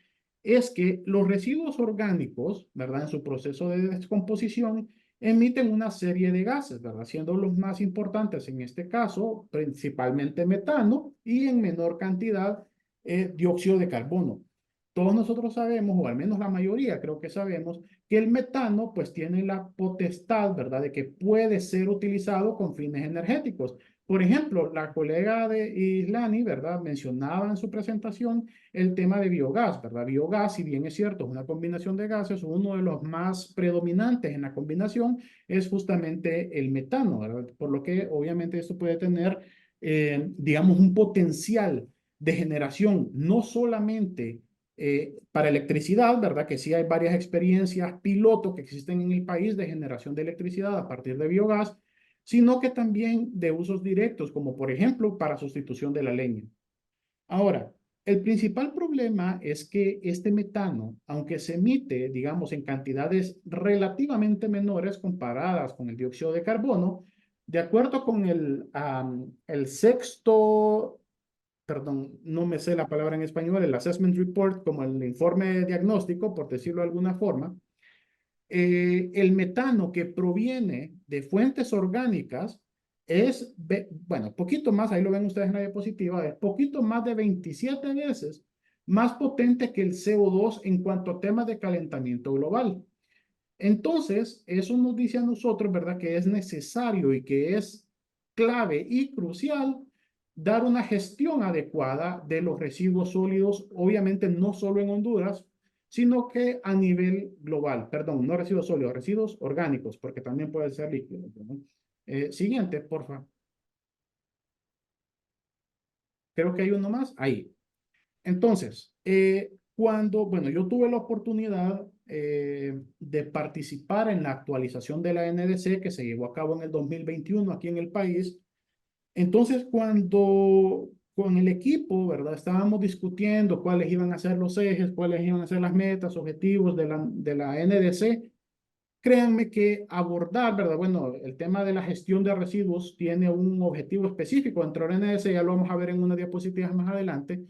Speaker 4: es que los residuos orgánicos, ¿verdad? En su proceso de descomposición, emiten una serie de gases, ¿verdad? Siendo los más importantes en este caso, principalmente metano y en menor cantidad dióxido de carbono. Todos nosotros sabemos, o al menos la mayoría creo que sabemos, que el metano pues tiene la potestad, ¿verdad?, de que puede ser utilizado con fines energéticos. Por ejemplo, la colega de Islani, ¿verdad?, mencionaba en su presentación el tema de biogás, ¿verdad? Biogás, si bien es cierto, es una combinación de gases, uno de los más predominantes en la combinación es justamente el metano, ¿verdad? Por lo que obviamente esto puede tener, digamos, un potencial de generación, no solamente para electricidad, ¿verdad? Que sí hay varias experiencias piloto que existen en el país de generación de electricidad a partir de biogás, sino que también de usos directos, como por ejemplo para sustitución de la leña. Ahora, el principal problema es que este metano, aunque se emite, digamos, en cantidades relativamente menores comparadas con el dióxido de carbono, de acuerdo con el sexto, perdón, no me sé la palabra en español, el assessment report, como el informe diagnóstico, por decirlo de alguna forma, el metano que proviene de fuentes orgánicas es, bueno, poquito más, ahí lo ven ustedes en la diapositiva, es poquito más de 27 veces más potente que el CO2 en cuanto a temas de calentamiento global. Entonces, eso nos dice a nosotros, ¿verdad?, que es necesario y que es clave y crucial dar una gestión adecuada de los residuos sólidos, obviamente no solo en Honduras, sino que a nivel global. Perdón, no residuos sólidos, residuos orgánicos, porque también pueden ser líquidos, ¿no? Siguiente, por favor. Creo que hay uno más. Ahí. Entonces, bueno, yo tuve la oportunidad de participar en la actualización de la NDC que se llevó a cabo en el 2021 aquí en el país. Entonces, cuando con el equipo, ¿verdad? Estábamos discutiendo cuáles iban a ser los ejes, cuáles iban a ser las metas, objetivos de la NDC. Créanme que abordar, ¿verdad? Bueno, el tema de la gestión de residuos tiene un objetivo específico dentro de la NDC, ya lo vamos a ver en una diapositiva más adelante.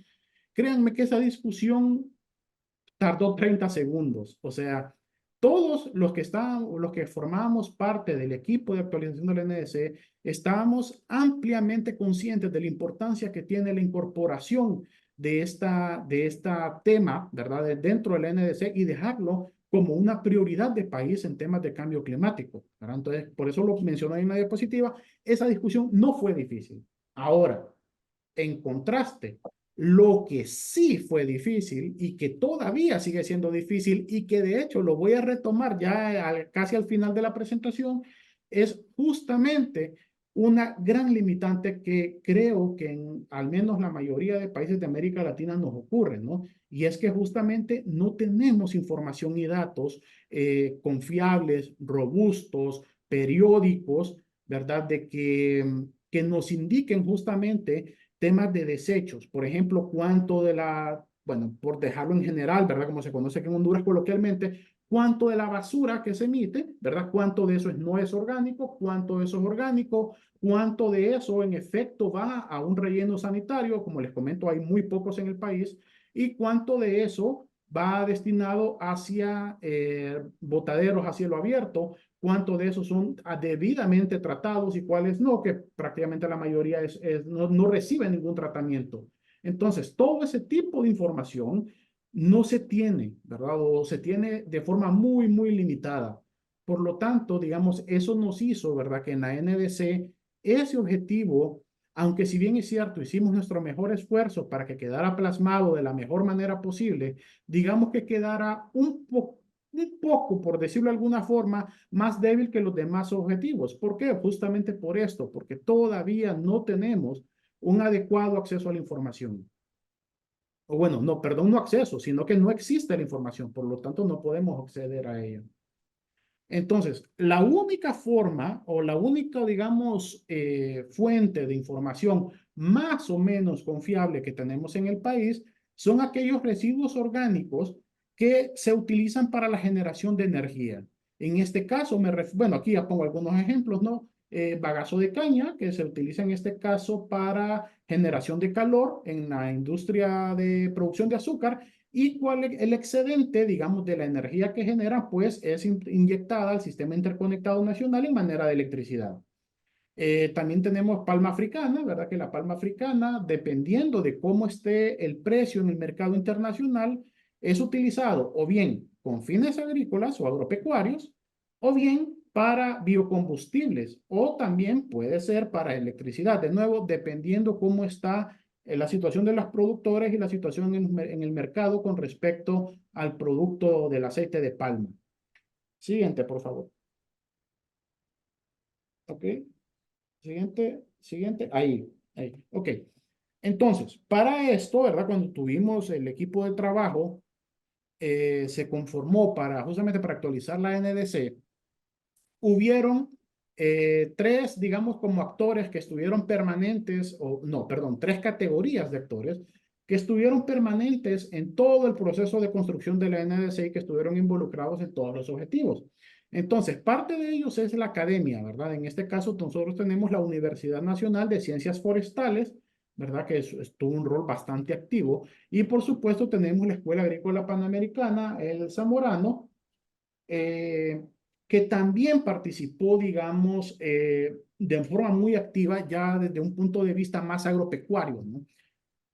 Speaker 4: Créanme que esa discusión tardó 30 segundos. O sea, todos los que formábamos parte del equipo de actualización de la NDC, estábamos ampliamente conscientes de la importancia que tiene la incorporación de esta tema, ¿verdad? Dentro de la NDC y dejarlo como una prioridad de país en temas de cambio climático, ¿verdad? Entonces, por eso lo mencioné en la diapositiva, esa discusión no fue difícil. Ahora, en contraste, lo que sí fue difícil y que todavía sigue siendo difícil y que de hecho lo voy a retomar ya casi al final de la presentación, es justamente una gran limitante que creo que en al menos la mayoría de países de América Latina nos ocurre, ¿no? Y es que justamente no tenemos información y datos confiables, robustos, periódicos, ¿verdad? Que nos indiquen justamente temas de desechos, por ejemplo, cuánto de bueno, por dejarlo en general, ¿verdad? Como se conoce aquí en Honduras coloquialmente, cuánto de la basura que se emite, ¿verdad? Cuánto de eso no es orgánico, cuánto de eso es orgánico, cuánto de eso en efecto va a un relleno sanitario, como les comento, hay muy pocos en el país, y cuánto de eso va destinado hacia botaderos a cielo abierto, cuántos de esos son debidamente tratados y cuáles no, que prácticamente la mayoría no reciben ningún tratamiento. Entonces, todo ese tipo de información no se tiene, ¿verdad? O se tiene de forma muy, muy limitada. Por lo tanto, digamos, eso nos hizo, ¿verdad? Que en la NDC ese objetivo, aunque si bien es cierto, hicimos nuestro mejor esfuerzo para que quedara plasmado de la mejor manera posible, digamos que quedara un poco, por decirlo de alguna forma, más débil que los demás objetivos. ¿Por qué? Justamente por esto, porque todavía no tenemos un adecuado acceso a la información. O bueno, no, perdón, no acceso, sino que no existe la información, por lo tanto no podemos acceder a ella. Entonces, la única forma o la única, digamos, fuente de información más o menos confiable que tenemos en el país son aquellos residuos orgánicos que se utilizan para la generación de energía. En este caso, bueno, aquí ya pongo algunos ejemplos, ¿no? Bagazo de caña, que se utiliza en este caso para generación de calor en la industria de producción de azúcar, y cuál el excedente, digamos, de la energía que genera, pues es inyectada al sistema interconectado nacional en manera de electricidad. También tenemos palma africana, ¿verdad? Que la palma africana, dependiendo de cómo esté el precio en el mercado internacional, es utilizado o bien con fines agrícolas o agropecuarios, o bien para biocombustibles, o también puede ser para electricidad. De nuevo, dependiendo cómo está la situación de los productores y la situación en el mercado con respecto al producto del aceite de palma. Siguiente, por favor. Ok. Siguiente, ahí. Ok. Entonces, para esto, ¿verdad? Cuando tuvimos el equipo de trabajo, se conformó justamente para actualizar la NDC, hubieron tres, digamos, como actores que estuvieron permanentes, o no, perdón, tres categorías de actores que estuvieron permanentes en todo el proceso de construcción de la NDC y que estuvieron involucrados en todos los objetivos. Entonces, parte de ellos es la academia, ¿verdad? En este caso, nosotros tenemos la Universidad Nacional de Ciencias Forestales, ¿verdad? Que tuvo un rol bastante activo. Y por supuesto, tenemos la Escuela Agrícola Panamericana, el Zamorano, que también participó, digamos, de forma muy activa ya desde un punto de vista más agropecuario, ¿no?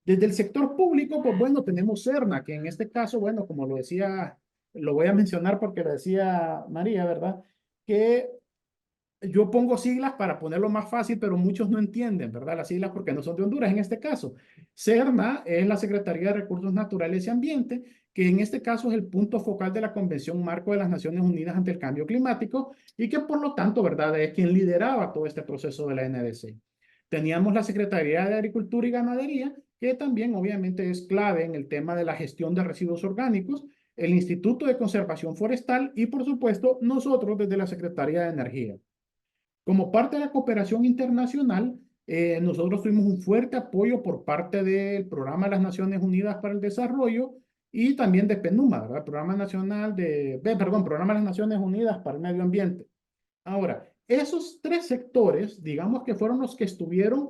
Speaker 4: Desde el sector público, pues bueno, tenemos CERNA, que en este caso, bueno, como lo decía, lo voy a mencionar porque lo decía María, ¿verdad? Que yo pongo siglas para ponerlo más fácil, pero muchos no entienden, ¿verdad? Las siglas porque no son de Honduras en este caso. SERNA es la Secretaría de Recursos Naturales y Ambiente, que en este caso es el punto focal de la Convención Marco de las Naciones Unidas ante el Cambio Climático y que por lo tanto, ¿verdad?, es quien lideraba todo este proceso de la NDC. Teníamos la Secretaría de Agricultura y Ganadería, que también obviamente es clave en el tema de la gestión de residuos orgánicos, el Instituto de Conservación Forestal y, por supuesto, nosotros desde la Secretaría de Energía. Como parte de la cooperación internacional, nosotros tuvimos un fuerte apoyo por parte del Programa de las Naciones Unidas para el Desarrollo y también de PNUMA, ¿verdad? Programa de las Naciones Unidas para el Medio Ambiente. Ahora, esos tres sectores, digamos que fueron los que estuvieron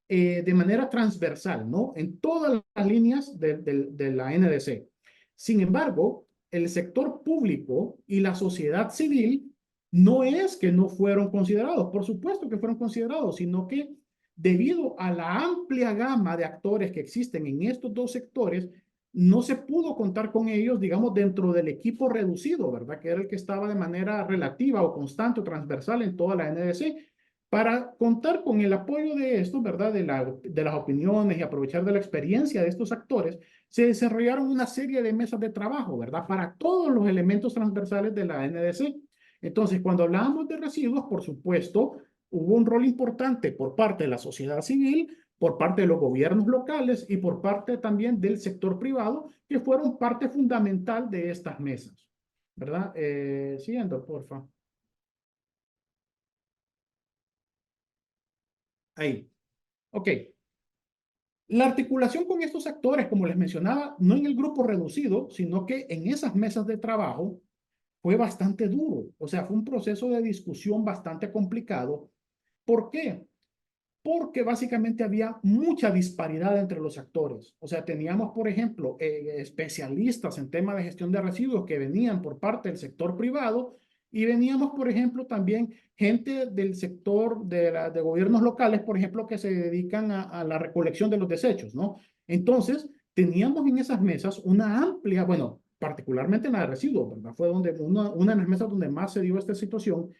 Speaker 4: de manera transversal, ¿no? En todas las líneas de la NDC. Sin embargo, el sector público y la sociedad civil no es que no fueron considerados, por supuesto que fueron considerados, sino que debido a la amplia gama de actores que existen en estos dos sectores, no se pudo contar con ellos, digamos, dentro del equipo reducido, ¿verdad? Que era el que estaba de manera relativa o constante o transversal en toda la NDC. Para contar con el apoyo de esto, ¿verdad? De las opiniones y aprovechar de la experiencia de estos actores, se desarrollaron una serie de mesas de trabajo, ¿verdad? Para todos los elementos transversales de la NDC. Entonces, cuando hablábamos de residuos, por supuesto, hubo un rol importante por parte de la sociedad civil, por parte de los gobiernos locales y por parte también del sector privado, que fueron parte fundamental de estas mesas, ¿verdad? Siguiendo, por favor. Ahí. Ok. La articulación con estos actores, como les mencionaba, no en el grupo reducido, sino que en esas mesas de trabajo, fue bastante duro. O sea, fue un proceso de discusión bastante complicado. ¿Por qué? Porque básicamente había mucha disparidad entre los actores. O sea, teníamos, por ejemplo, especialistas en temas de gestión de residuos que venían por parte del sector privado y veníamos, por ejemplo, también gente del sector de gobiernos locales, por ejemplo, que se dedican a la recolección de los desechos, ¿no? Entonces, teníamos en esas mesas una amplia, bueno, particularmente en la de residuos, ¿verdad? Fue donde una de las mesas donde más se dio esta situación.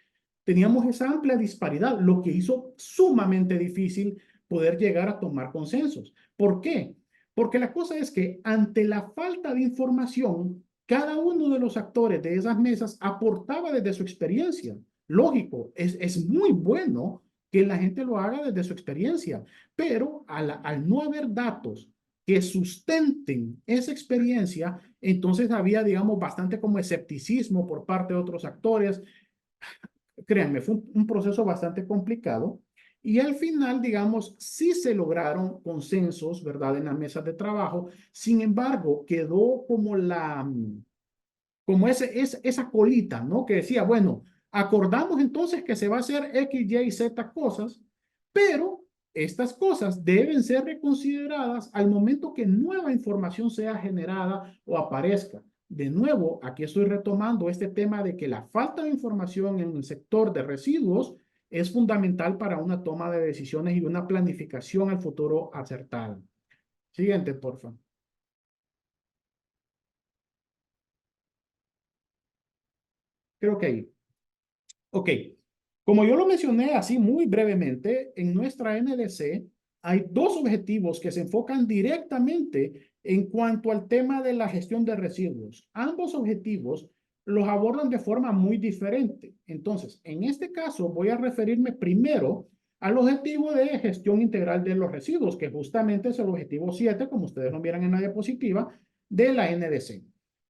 Speaker 4: Teníamos esa amplia disparidad, lo que hizo sumamente difícil poder llegar a tomar consensos. ¿Por qué? Porque la cosa es que ante la falta de información, cada uno de los actores de esas mesas aportaba desde su experiencia. Lógico, es muy bueno que la gente lo haga desde su experiencia, pero al no haber datos que sustenten esa experiencia, entonces había, digamos, bastante como escepticismo por parte de otros actores. Créanme, fue un proceso bastante complicado y al final, digamos, sí se lograron consensos, ¿verdad?, en las mesas de trabajo. Sin embargo, quedó como esa colita, ¿no? Que decía, bueno, acordamos entonces que se va a hacer X, Y, Z cosas, pero estas cosas deben ser reconsideradas al momento que nueva información sea generada o aparezca. De nuevo, aquí estoy retomando este tema de que la falta de información en el sector de residuos es fundamental para una toma de decisiones y una planificación al futuro acertada. Siguiente, por favor. Creo que ahí. Ok. Como yo lo mencioné así muy brevemente, en nuestra NDC hay dos objetivos que se enfocan directamente en cuanto al tema de la gestión de residuos. Ambos objetivos los abordan de forma muy diferente. Entonces, en este caso voy a referirme primero al objetivo de gestión integral de los residuos, que justamente es el objetivo 7, como ustedes lo miran en la diapositiva, de la NDC.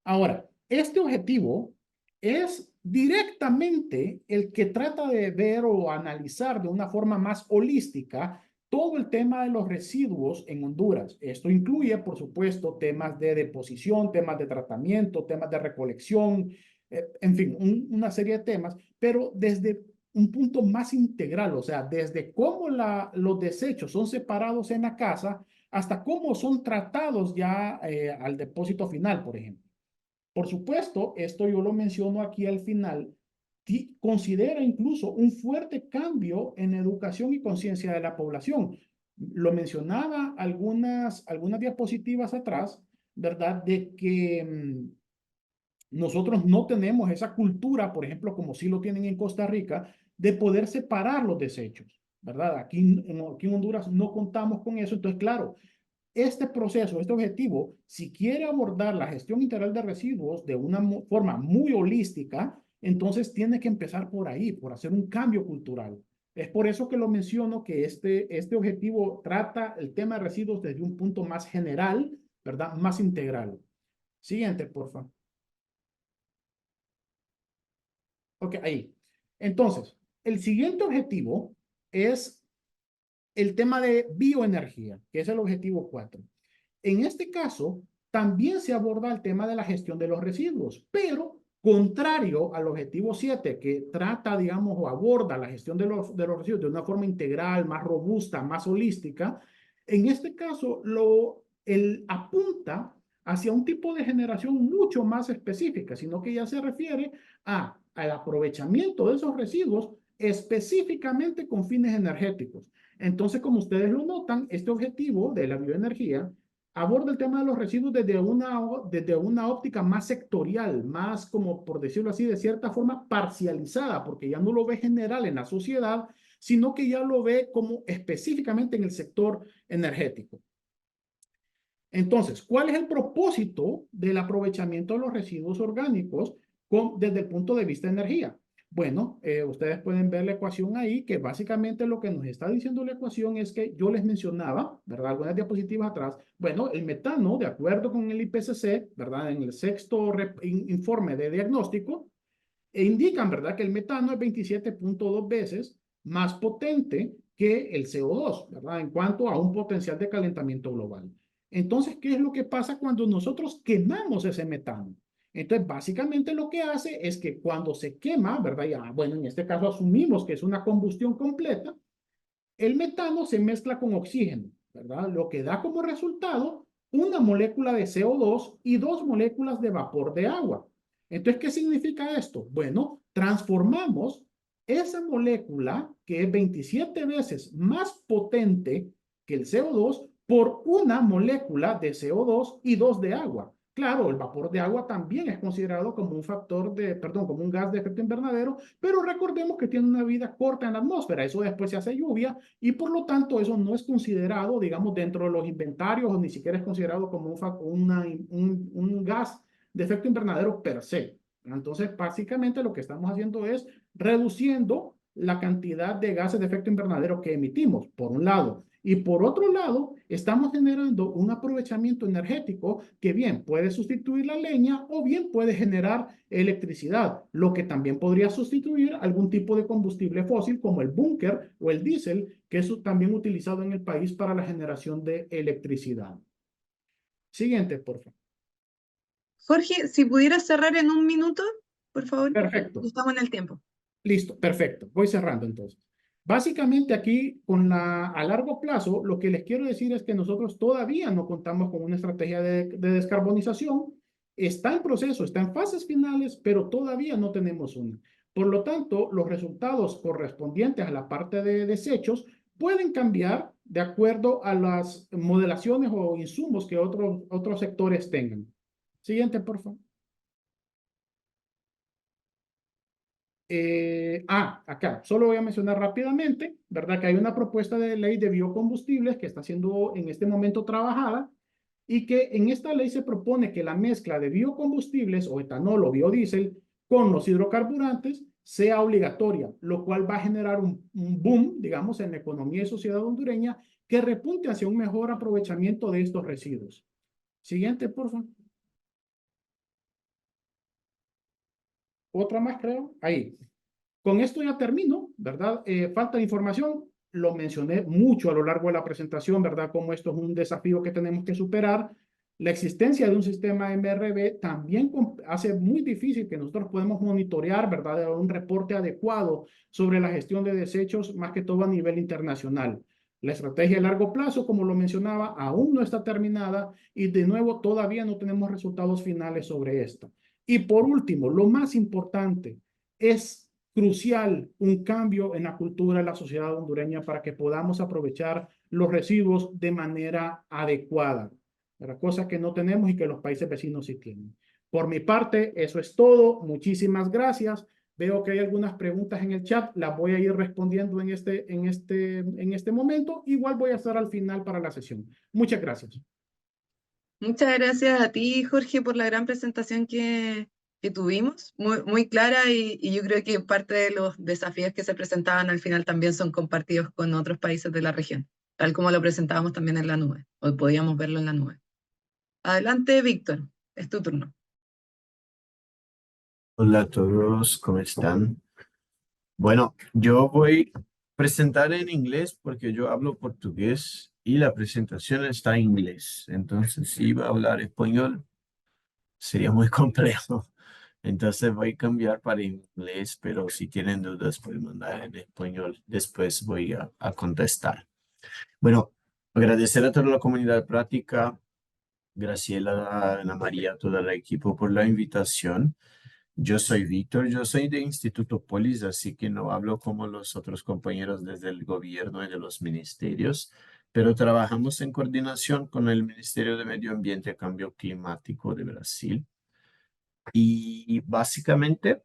Speaker 4: Ahora, este objetivo es directamente el que trata de ver o analizar de una forma más holística todo el tema de los residuos en Honduras. Esto incluye, por supuesto, temas de deposición, temas de tratamiento, temas de recolección, en fin, una serie de temas, pero desde un punto más integral, o sea, desde cómo los desechos son separados en la casa hasta cómo son tratados ya al depósito final, por ejemplo. Por supuesto, esto yo lo menciono aquí al final, considera incluso un fuerte cambio en educación y conciencia de la población. Lo mencionaba algunas diapositivas atrás, ¿verdad? De que nosotros no tenemos esa cultura, por ejemplo, como sí lo tienen en Costa Rica, de poder separar los desechos, ¿verdad? Aquí en Honduras no contamos con eso, entonces, claro, este proceso, este objetivo, si quiere abordar la gestión integral de residuos de una forma muy holística, entonces tiene que empezar por ahí, por hacer un cambio cultural. Es por eso que lo menciono, que este objetivo trata el tema de residuos desde un punto más general, ¿verdad? Más integral. Siguiente, por favor. Ok, ahí. Entonces, el siguiente objetivo es el tema de bioenergía, que es el objetivo 4. En este caso, también se aborda el tema de la gestión de los residuos, pero contrario al objetivo 7, que trata, digamos, o aborda la gestión de los residuos de una forma integral, más robusta, más holística, en este caso él apunta hacia un tipo de generación mucho más específica, sino que ya se refiere al aprovechamiento de esos residuos específicamente con fines energéticos. Entonces, como ustedes lo notan, este objetivo de la bioenergía aborda el tema de los residuos desde una óptica más sectorial, más como, por decirlo así, de cierta forma parcializada, porque ya no lo ve general en la sociedad, sino que ya lo ve como específicamente en el sector energético. Entonces, ¿cuál es el propósito del aprovechamiento de los residuos orgánicos desde el punto de vista de energía? Bueno, ustedes pueden ver la ecuación ahí, que básicamente lo que nos está diciendo la ecuación es que yo les mencionaba, ¿verdad? Algunas diapositivas atrás. Bueno, el metano, de acuerdo con el IPCC, ¿verdad? En el sexto informe de diagnóstico, indican, ¿verdad? Que el metano es 27.2 veces más potente que el CO2, ¿verdad? En cuanto a un potencial de calentamiento global. Entonces, ¿qué es lo que pasa cuando nosotros quemamos ese metano? Entonces, básicamente lo que hace es que cuando se quema, ¿verdad? Ya, bueno, en este caso asumimos que es una combustión completa, el metano se mezcla con oxígeno, ¿verdad? Lo que da como resultado una molécula de CO2 y 2 moléculas de vapor de agua. Entonces, ¿qué significa esto? Bueno, transformamos esa molécula, que es 27 veces más potente que el CO2, por una molécula de CO2 y 2 de agua. Claro, el vapor de agua también es considerado como como un gas de efecto invernadero, pero recordemos que tiene una vida corta en la atmósfera. Eso después se hace lluvia y por lo tanto eso no es considerado, digamos, dentro de los inventarios o ni siquiera es considerado como un gas de efecto invernadero per se. Entonces, básicamente lo que estamos haciendo es reduciendo la cantidad de gases de efecto invernadero que emitimos, por un lado. Y por otro lado, estamos generando un aprovechamiento energético que bien puede sustituir la leña o bien puede generar electricidad, lo que también podría sustituir algún tipo de combustible fósil como el búnker o el diésel, que es también utilizado en el país para la generación de electricidad. Siguiente, por favor.
Speaker 2: Jorge, si pudieras cerrar en un minuto, por favor.
Speaker 4: Perfecto.
Speaker 2: Estamos en el tiempo.
Speaker 4: Listo, perfecto. Voy cerrando entonces. Básicamente aquí, a largo plazo, lo que les quiero decir es que nosotros todavía no contamos con una estrategia de descarbonización. Está en proceso, está en fases finales, pero todavía no tenemos una. Por lo tanto, los resultados correspondientes a la parte de desechos pueden cambiar de acuerdo a las modelaciones o insumos que otros sectores tengan. Siguiente, por favor. Acá, solo voy a mencionar rápidamente, ¿verdad? Que hay una propuesta de ley de biocombustibles que está siendo en este momento trabajada y que en esta ley se propone que la mezcla de biocombustibles o etanol o biodiesel con los hidrocarburantes sea obligatoria, lo cual va a generar un boom, digamos, en la economía y sociedad hondureña que repunte hacia un mejor aprovechamiento de estos residuos. Siguiente, por favor. Otra más, creo. Ahí. Con esto ya termino, ¿verdad? Falta de información. Lo mencioné mucho a lo largo de la presentación, ¿verdad? Como esto es un desafío que tenemos que superar. La existencia de un sistema MRV también hace muy difícil que nosotros podamos monitorear, ¿verdad? Un reporte adecuado sobre la gestión de desechos, más que todo a nivel internacional. La estrategia a largo plazo, como lo mencionaba, aún no está terminada y de nuevo todavía no tenemos resultados finales sobre esto. Y por último, lo más importante, es crucial un cambio en la cultura de la sociedad hondureña para que podamos aprovechar los residuos de manera adecuada, cosa que no tenemos y que los países vecinos sí tienen. Por mi parte, eso es todo. Muchísimas gracias. Veo que hay algunas preguntas en el chat, las voy a ir respondiendo en este momento. Igual voy a estar al final para la sesión. Muchas gracias.
Speaker 2: Muchas gracias a ti, Jorge, por la gran presentación que tuvimos, muy clara y yo creo que parte de los desafíos que se presentaban al final también son compartidos con otros países de la región, tal como lo presentábamos también en la nube, o podíamos verlo en la nube. Adelante, Víctor, es tu turno.
Speaker 5: Hola a todos, ¿cómo están? Bueno, yo voy a presentar en inglés porque yo hablo portugués y la presentación está en inglés. Entonces, si iba a hablar español, sería muy complejo. Entonces voy a cambiar para inglés, pero si tienen dudas, pueden mandar en español. Después voy a contestar. Bueno, agradecer a toda la comunidad práctica, Graciela, Ana María, todo el equipo por la invitación. Yo soy Víctor, yo soy de Instituto Polis, así que no hablo como los otros compañeros desde el gobierno y de los ministerios, pero trabajamos en coordinación con el Ministerio de Medio Ambiente y Cambio Climático de Brasil. Y básicamente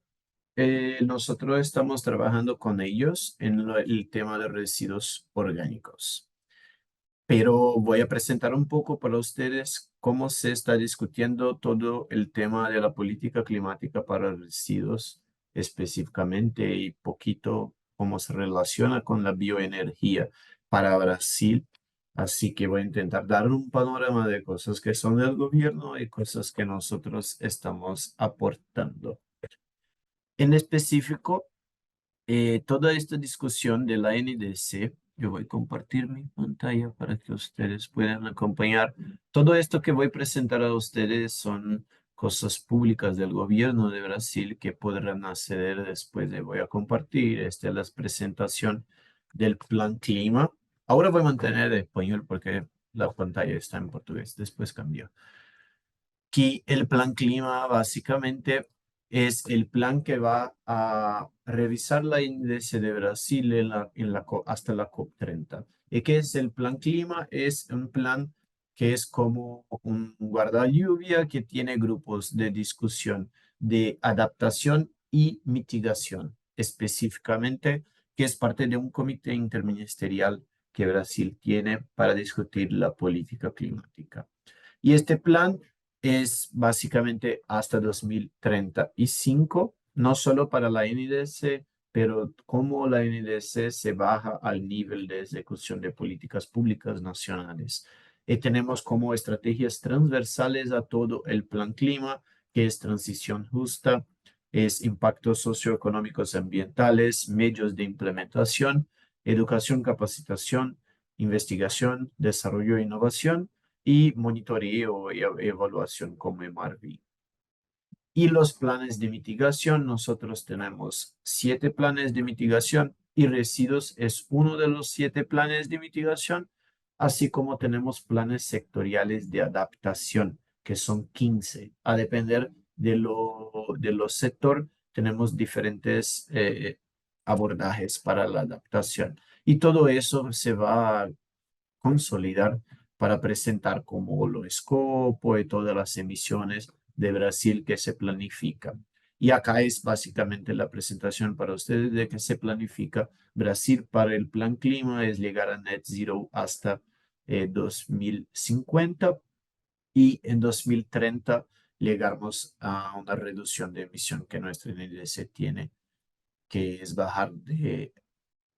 Speaker 5: nosotros estamos trabajando con ellos en el tema de residuos orgánicos. Pero voy a presentar un poco para ustedes cómo se está discutiendo todo el tema de la política climática para residuos específicamente y poquito cómo se relaciona con la bioenergía para Brasil. Así que voy a intentar dar un panorama de cosas que son del gobierno y cosas que nosotros estamos aportando. En específico, toda esta discusión de la NDC, yo voy a compartir mi pantalla para que ustedes puedan acompañar. Todo esto que voy a presentar a ustedes son cosas públicas del gobierno de Brasil que podrán acceder después de voy a compartir. Esta es la presentación del Plan Clima. Ahora voy a mantener el español porque la pantalla está en portugués, después cambio. Aquí el Plan Clima básicamente es el plan que va a revisar la índice de Brasil hasta la COP30. ¿Y qué es el Plan Clima? Es un plan que es como un guardalluvia que tiene grupos de discusión de adaptación y mitigación, específicamente, que es parte de un comité interministerial que Brasil tiene para discutir la política climática. Y este plan es básicamente hasta 2035, no solo para la NDC, pero cómo la NDC se baja al nivel de ejecución de políticas públicas nacionales. Y tenemos como estrategias transversales a todo el plan clima, que es transición justa, es impactos socioeconómicos ambientales, medios de implementación, educación, capacitación, investigación, desarrollo e innovación, y monitoreo y evaluación como MRV. Y los planes de mitigación, nosotros tenemos 7 planes de mitigación y residuos es uno de los 7 planes de mitigación, así como tenemos planes sectoriales de adaptación, que son 15. A depender de los sectores, tenemos diferentes abordajes para la adaptación. Y todo eso se va a consolidar para presentar como lo escopo y todas las emisiones de Brasil que se planifican. Y acá es básicamente la presentación para ustedes de que se planifica Brasil para el plan clima es llegar a net zero hasta 2050 y en 2030 llegamos a una reducción de emisión que nuestra NDC tiene, que es bajar de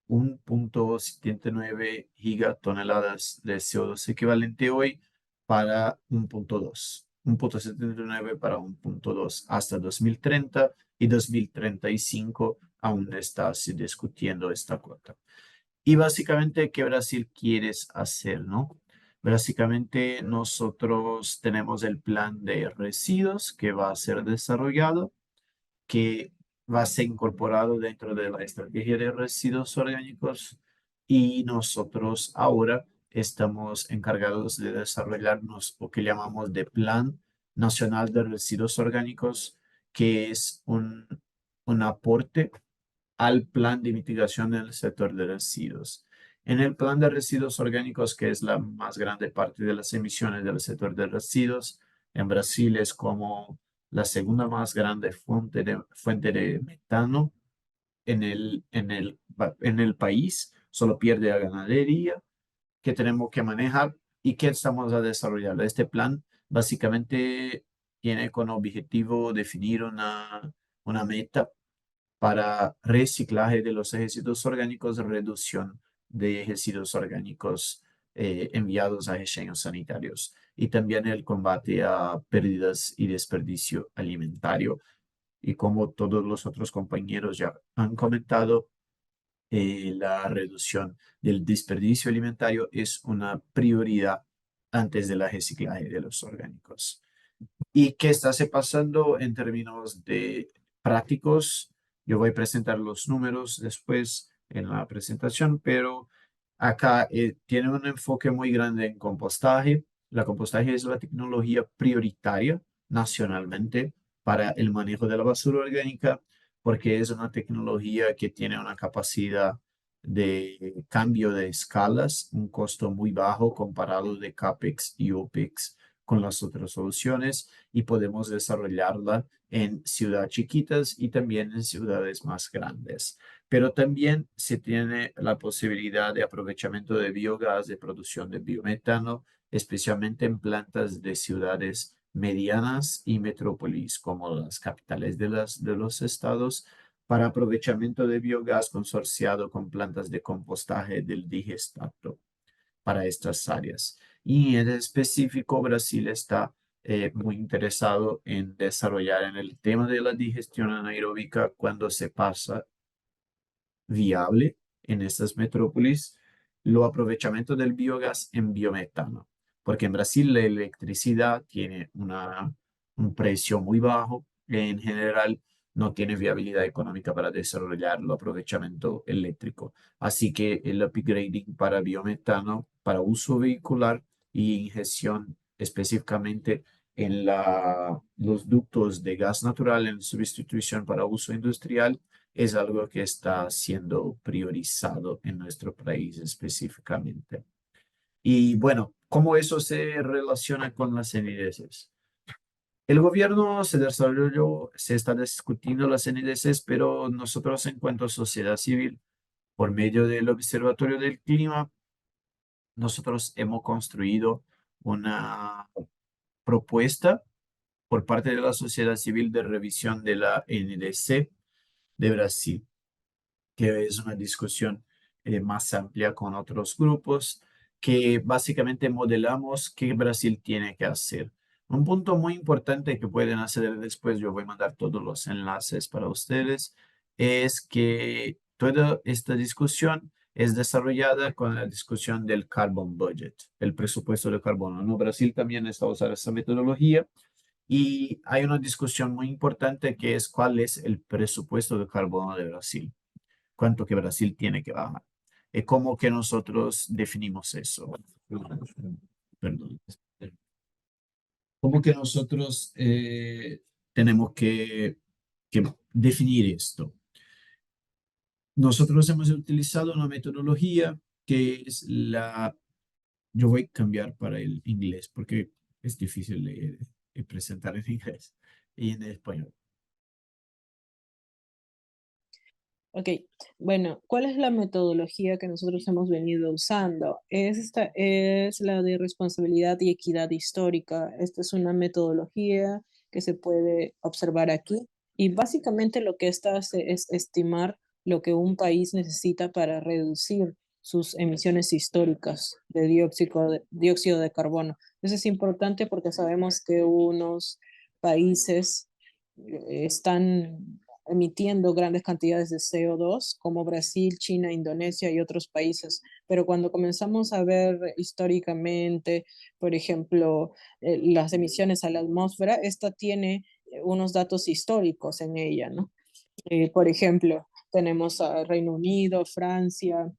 Speaker 5: 1.79 gigatoneladas de CO2 equivalente hoy para 1.2. 1.79 para 1.2 hasta 2030 y 2035 aún está discutiendo esta cuota. Y básicamente, ¿qué Brasil quiere hacer, no? Básicamente, nosotros tenemos el plan de residuos que va a ser desarrollado, que va a ser incorporado dentro de la estrategia de residuos orgánicos y nosotros ahora estamos encargados de desarrollarnos lo que llamamos de Plan Nacional de Residuos Orgánicos, que es un aporte al plan de mitigación en el sector de residuos. En el plan de residuos orgánicos, que es la más grande parte de las emisiones del sector de residuos, en Brasil es como la segunda más grande fuente de metano en el país, solo pierde a ganadería, que tenemos que manejar y que estamos a desarrollar. Este plan básicamente tiene como objetivo definir una meta para reciclaje de los residuos orgánicos, reducción de residuos orgánicos enviados a rellenos sanitarios y también el combate a pérdidas y desperdicio alimentario. Y como todos los otros compañeros ya han comentado, la reducción del desperdicio alimentario es una prioridad antes del reciclaje de los orgánicos. ¿Y qué está se pasando en términos de prácticos? Yo voy a presentar los números después en la presentación, pero acá tiene un enfoque muy grande en compostaje. La compostaje es la tecnología prioritaria nacionalmente para el manejo de la basura orgánica, porque es una tecnología que tiene una capacidad de cambio de escalas, un costo muy bajo comparado de CAPEX y OPEX con las otras soluciones y podemos desarrollarla en ciudades chiquitas y también en ciudades más grandes. Pero también se tiene la posibilidad de aprovechamiento de biogás, de producción de biometano, especialmente en plantas de ciudades medianas y metrópolis, como las capitales de los estados, para aprovechamiento de biogás consorciado con plantas de compostaje del digestato para estas áreas. Y en específico, Brasil está muy interesado en desarrollar en el tema de la digestión anaeróbica cuando se pasa viable en estas metrópolis, lo aprovechamiento del biogás en biometano, porque en Brasil la electricidad tiene un precio muy bajo y en general no tiene viabilidad económica para desarrollar el aprovechamiento eléctrico. Así que el upgrading para biometano, para uso vehicular y ingestión específicamente en los ductos de gas natural en sustitución para uso industrial, es algo que está siendo priorizado en nuestro país específicamente. Y bueno, ¿cómo eso se relaciona con las NDCs? El gobierno se desarrolló, se está discutiendo las NDCs, pero nosotros en cuanto a sociedad civil, por medio del Observatorio del Clima, nosotros hemos construido una propuesta por parte de la sociedad civil de revisión de la NDC de Brasil, que es una discusión más amplia con otros grupos, que básicamente modelamos qué Brasil tiene que hacer. Un punto muy importante que pueden hacer después, yo voy a mandar todos los enlaces para ustedes, es que toda esta discusión es desarrollada con la discusión del carbon budget, el presupuesto de carbono. ¿No? Brasil también está usando esta metodología y hay una discusión muy importante que es cuál es el presupuesto de carbono de Brasil, cuánto que Brasil tiene que bajar. ¿Cómo que nosotros definimos eso? Perdón. ¿Cómo que nosotros tenemos que definir esto? Nosotros hemos utilizado una metodología que es yo voy a cambiar para el inglés porque es difícil leer y presentar en inglés y en español.
Speaker 6: Ok, bueno, ¿cuál es la metodología que nosotros hemos venido usando? Esta es la de responsabilidad y equidad histórica. Esta es una metodología que se puede observar aquí y básicamente lo que esta hace es estimar lo que un país necesita para reducir sus emisiones históricas de dióxido de carbono. Eso es importante porque sabemos que unos países están emitiendo grandes cantidades de CO2, como Brasil, China, Indonesia y otros países. Pero cuando comenzamos a ver históricamente, por ejemplo, las emisiones a la atmósfera, esta tiene unos datos históricos en ella, ¿no? Por ejemplo, tenemos a Reino Unido, Francia.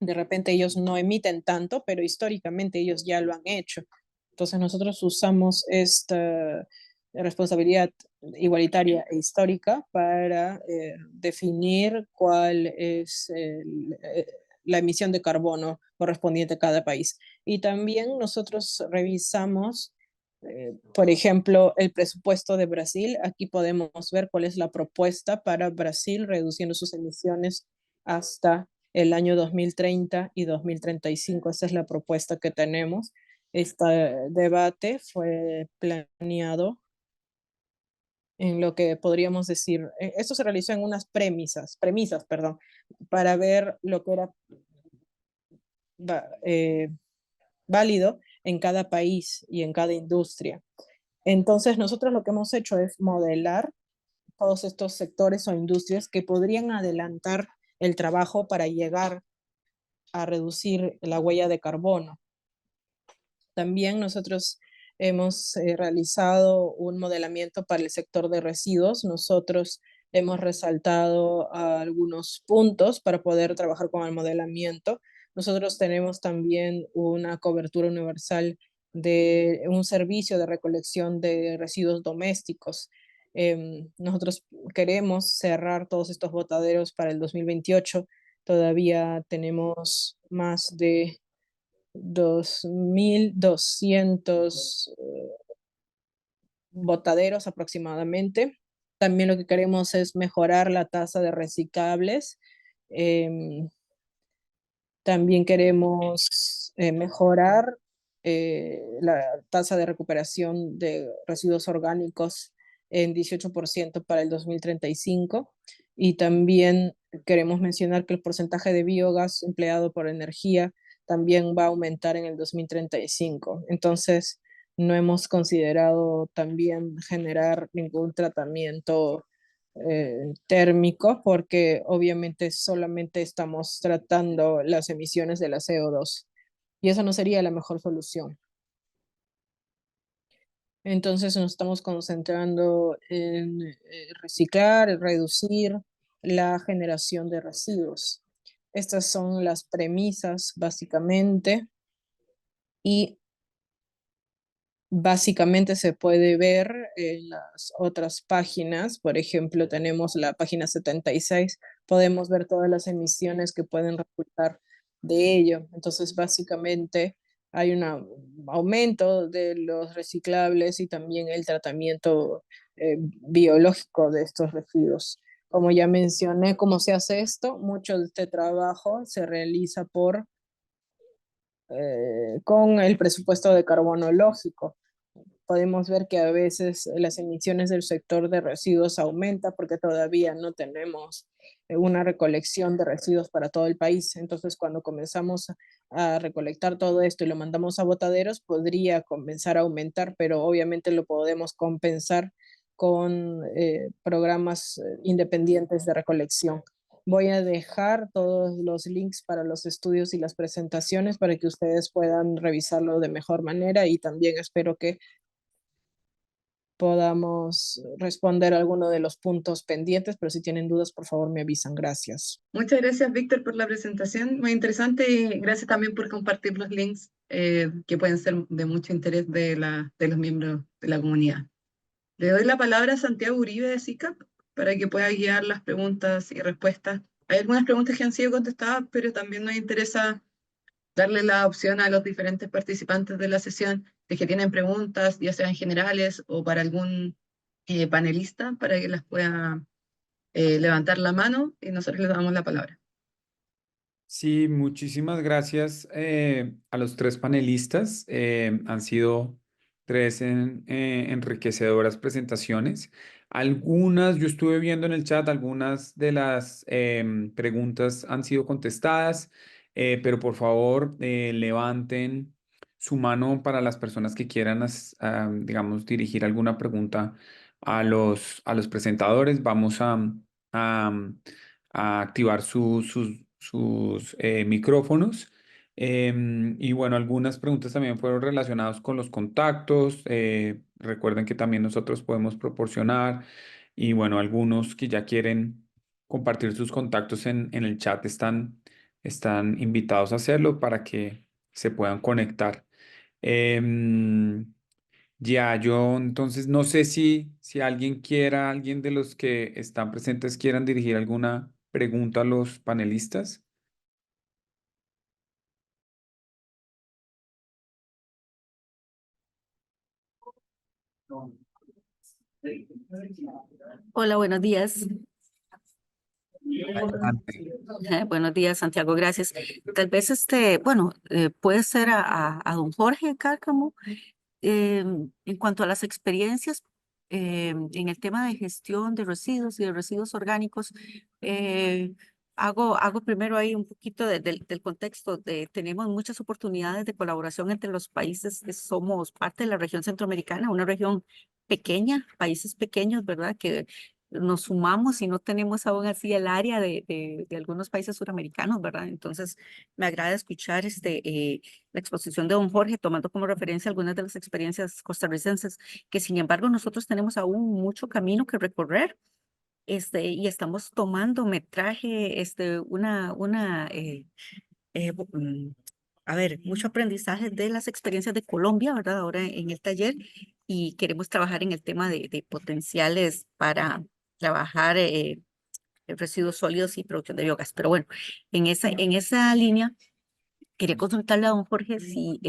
Speaker 6: De repente ellos no emiten tanto, pero históricamente ellos ya lo han hecho. Entonces nosotros usamos esta responsabilidad igualitaria e histórica para definir cuál es la emisión de carbono correspondiente a cada país. Y también nosotros revisamos Por ejemplo, el presupuesto de Brasil, aquí podemos ver cuál es la propuesta para Brasil reduciendo sus emisiones hasta el año 2030 y 2035. Esa es la propuesta que tenemos. Este debate fue planeado en lo que podríamos decir, esto se realizó en unas premisas, perdón, para ver lo que era válido en cada país y en cada industria. Entonces, nosotros lo que hemos hecho es modelar todos estos sectores o industrias que podrían adelantar el trabajo para llegar a reducir la huella de carbono. También nosotros hemos realizado un modelamiento para el sector de residuos. Nosotros hemos resaltado algunos puntos para poder trabajar con el modelamiento. Nosotros tenemos también una cobertura universal de un servicio de recolección de residuos domésticos. Nosotros queremos cerrar todos estos botaderos para el 2028. Todavía tenemos más de 2.200 botaderos aproximadamente. También lo que queremos es mejorar la tasa de reciclables. También queremos mejorar la tasa de recuperación de residuos orgánicos en 18% para el 2035. Y también queremos mencionar que el porcentaje de biogás empleado por energía también va a aumentar en el 2035. Entonces, no hemos considerado también generar ningún tratamiento térmico, porque obviamente solamente estamos tratando las emisiones de la CO2 y eso no sería la mejor solución. Entonces nos estamos concentrando en reciclar, reducir la generación de residuos. Estas son las premisas básicamente y básicamente se puede ver en las otras páginas. Por ejemplo, tenemos la página 76, podemos ver todas las emisiones que pueden resultar de ello. Entonces, básicamente hay un aumento de los reciclables y también el tratamiento biológico de estos residuos. Como ya mencioné, ¿cómo se hace esto? Mucho de este trabajo se realiza con el presupuesto de carbono lógico. Podemos ver que a veces las emisiones del sector de residuos aumenta porque todavía no tenemos una recolección de residuos para todo el país. Entonces, cuando comenzamos a recolectar todo esto y lo mandamos a botaderos, podría comenzar a aumentar, pero obviamente lo podemos compensar con programas independientes de recolección. Voy a dejar todos los links para los estudios y las presentaciones para que ustedes puedan revisarlo de mejor manera y también espero que podamos responder alguno de los puntos pendientes, pero si tienen dudas, por favor, me avisan. Gracias.
Speaker 2: Muchas gracias, Víctor, por la presentación, muy interesante, y gracias también por compartir los links que pueden ser de mucho interés de los miembros de la comunidad. Le doy la palabra a Santiago Uribe de SICAP para que pueda guiar las preguntas y respuestas. Hay algunas preguntas que han sido contestadas, pero también nos interesa darle la opción a los diferentes participantes de la sesión de que tienen preguntas, ya sean generales o para algún panelista, para que las pueda levantar la mano y nosotros les damos la palabra.
Speaker 7: Sí, muchísimas gracias a los tres panelistas. Han sido tres enriquecedoras presentaciones. Algunas, yo estuve viendo en el chat, algunas de las preguntas han sido contestadas, pero por favor levanten su mano para las personas que quieran, digamos, dirigir alguna pregunta a los presentadores. Vamos a, a activar sus micrófonos. Y bueno, algunas preguntas también fueron relacionadas con los contactos. Recuerden que también nosotros podemos proporcionar. Y bueno, algunos que ya quieren compartir sus contactos en el chat están invitados a hacerlo para que se puedan conectar. Em, ya, yo entonces no sé si alguien de los que están presentes quieran dirigir alguna pregunta a los panelistas.
Speaker 8: Hola, buenos días.
Speaker 7: Adelante.
Speaker 8: Buenos días, Santiago, gracias. Tal vez bueno, puede ser a don Jorge Cárcamo. En cuanto a las experiencias en el tema de gestión de residuos y de residuos orgánicos, eh, hago primero ahí un poquito del contexto. Tenemos muchas oportunidades de colaboración entre los países que somos parte de la región centroamericana, una región pequeña, países pequeños, ¿verdad? Que nos sumamos y no tenemos aún así el área de algunos países suramericanos, ¿verdad? Entonces, me agrada escuchar la exposición de don Jorge, tomando como referencia algunas de las experiencias costarricenses, que sin embargo nosotros tenemos aún mucho camino que recorrer, y estamos tomando metraje, a ver, mucho aprendizaje de las experiencias de Colombia, ¿verdad? Ahora en el taller, y queremos trabajar en el tema de potenciales para trabajar residuos sólidos y producción de biogás. Pero bueno, en esa línea, quería consultarle a don Jorge si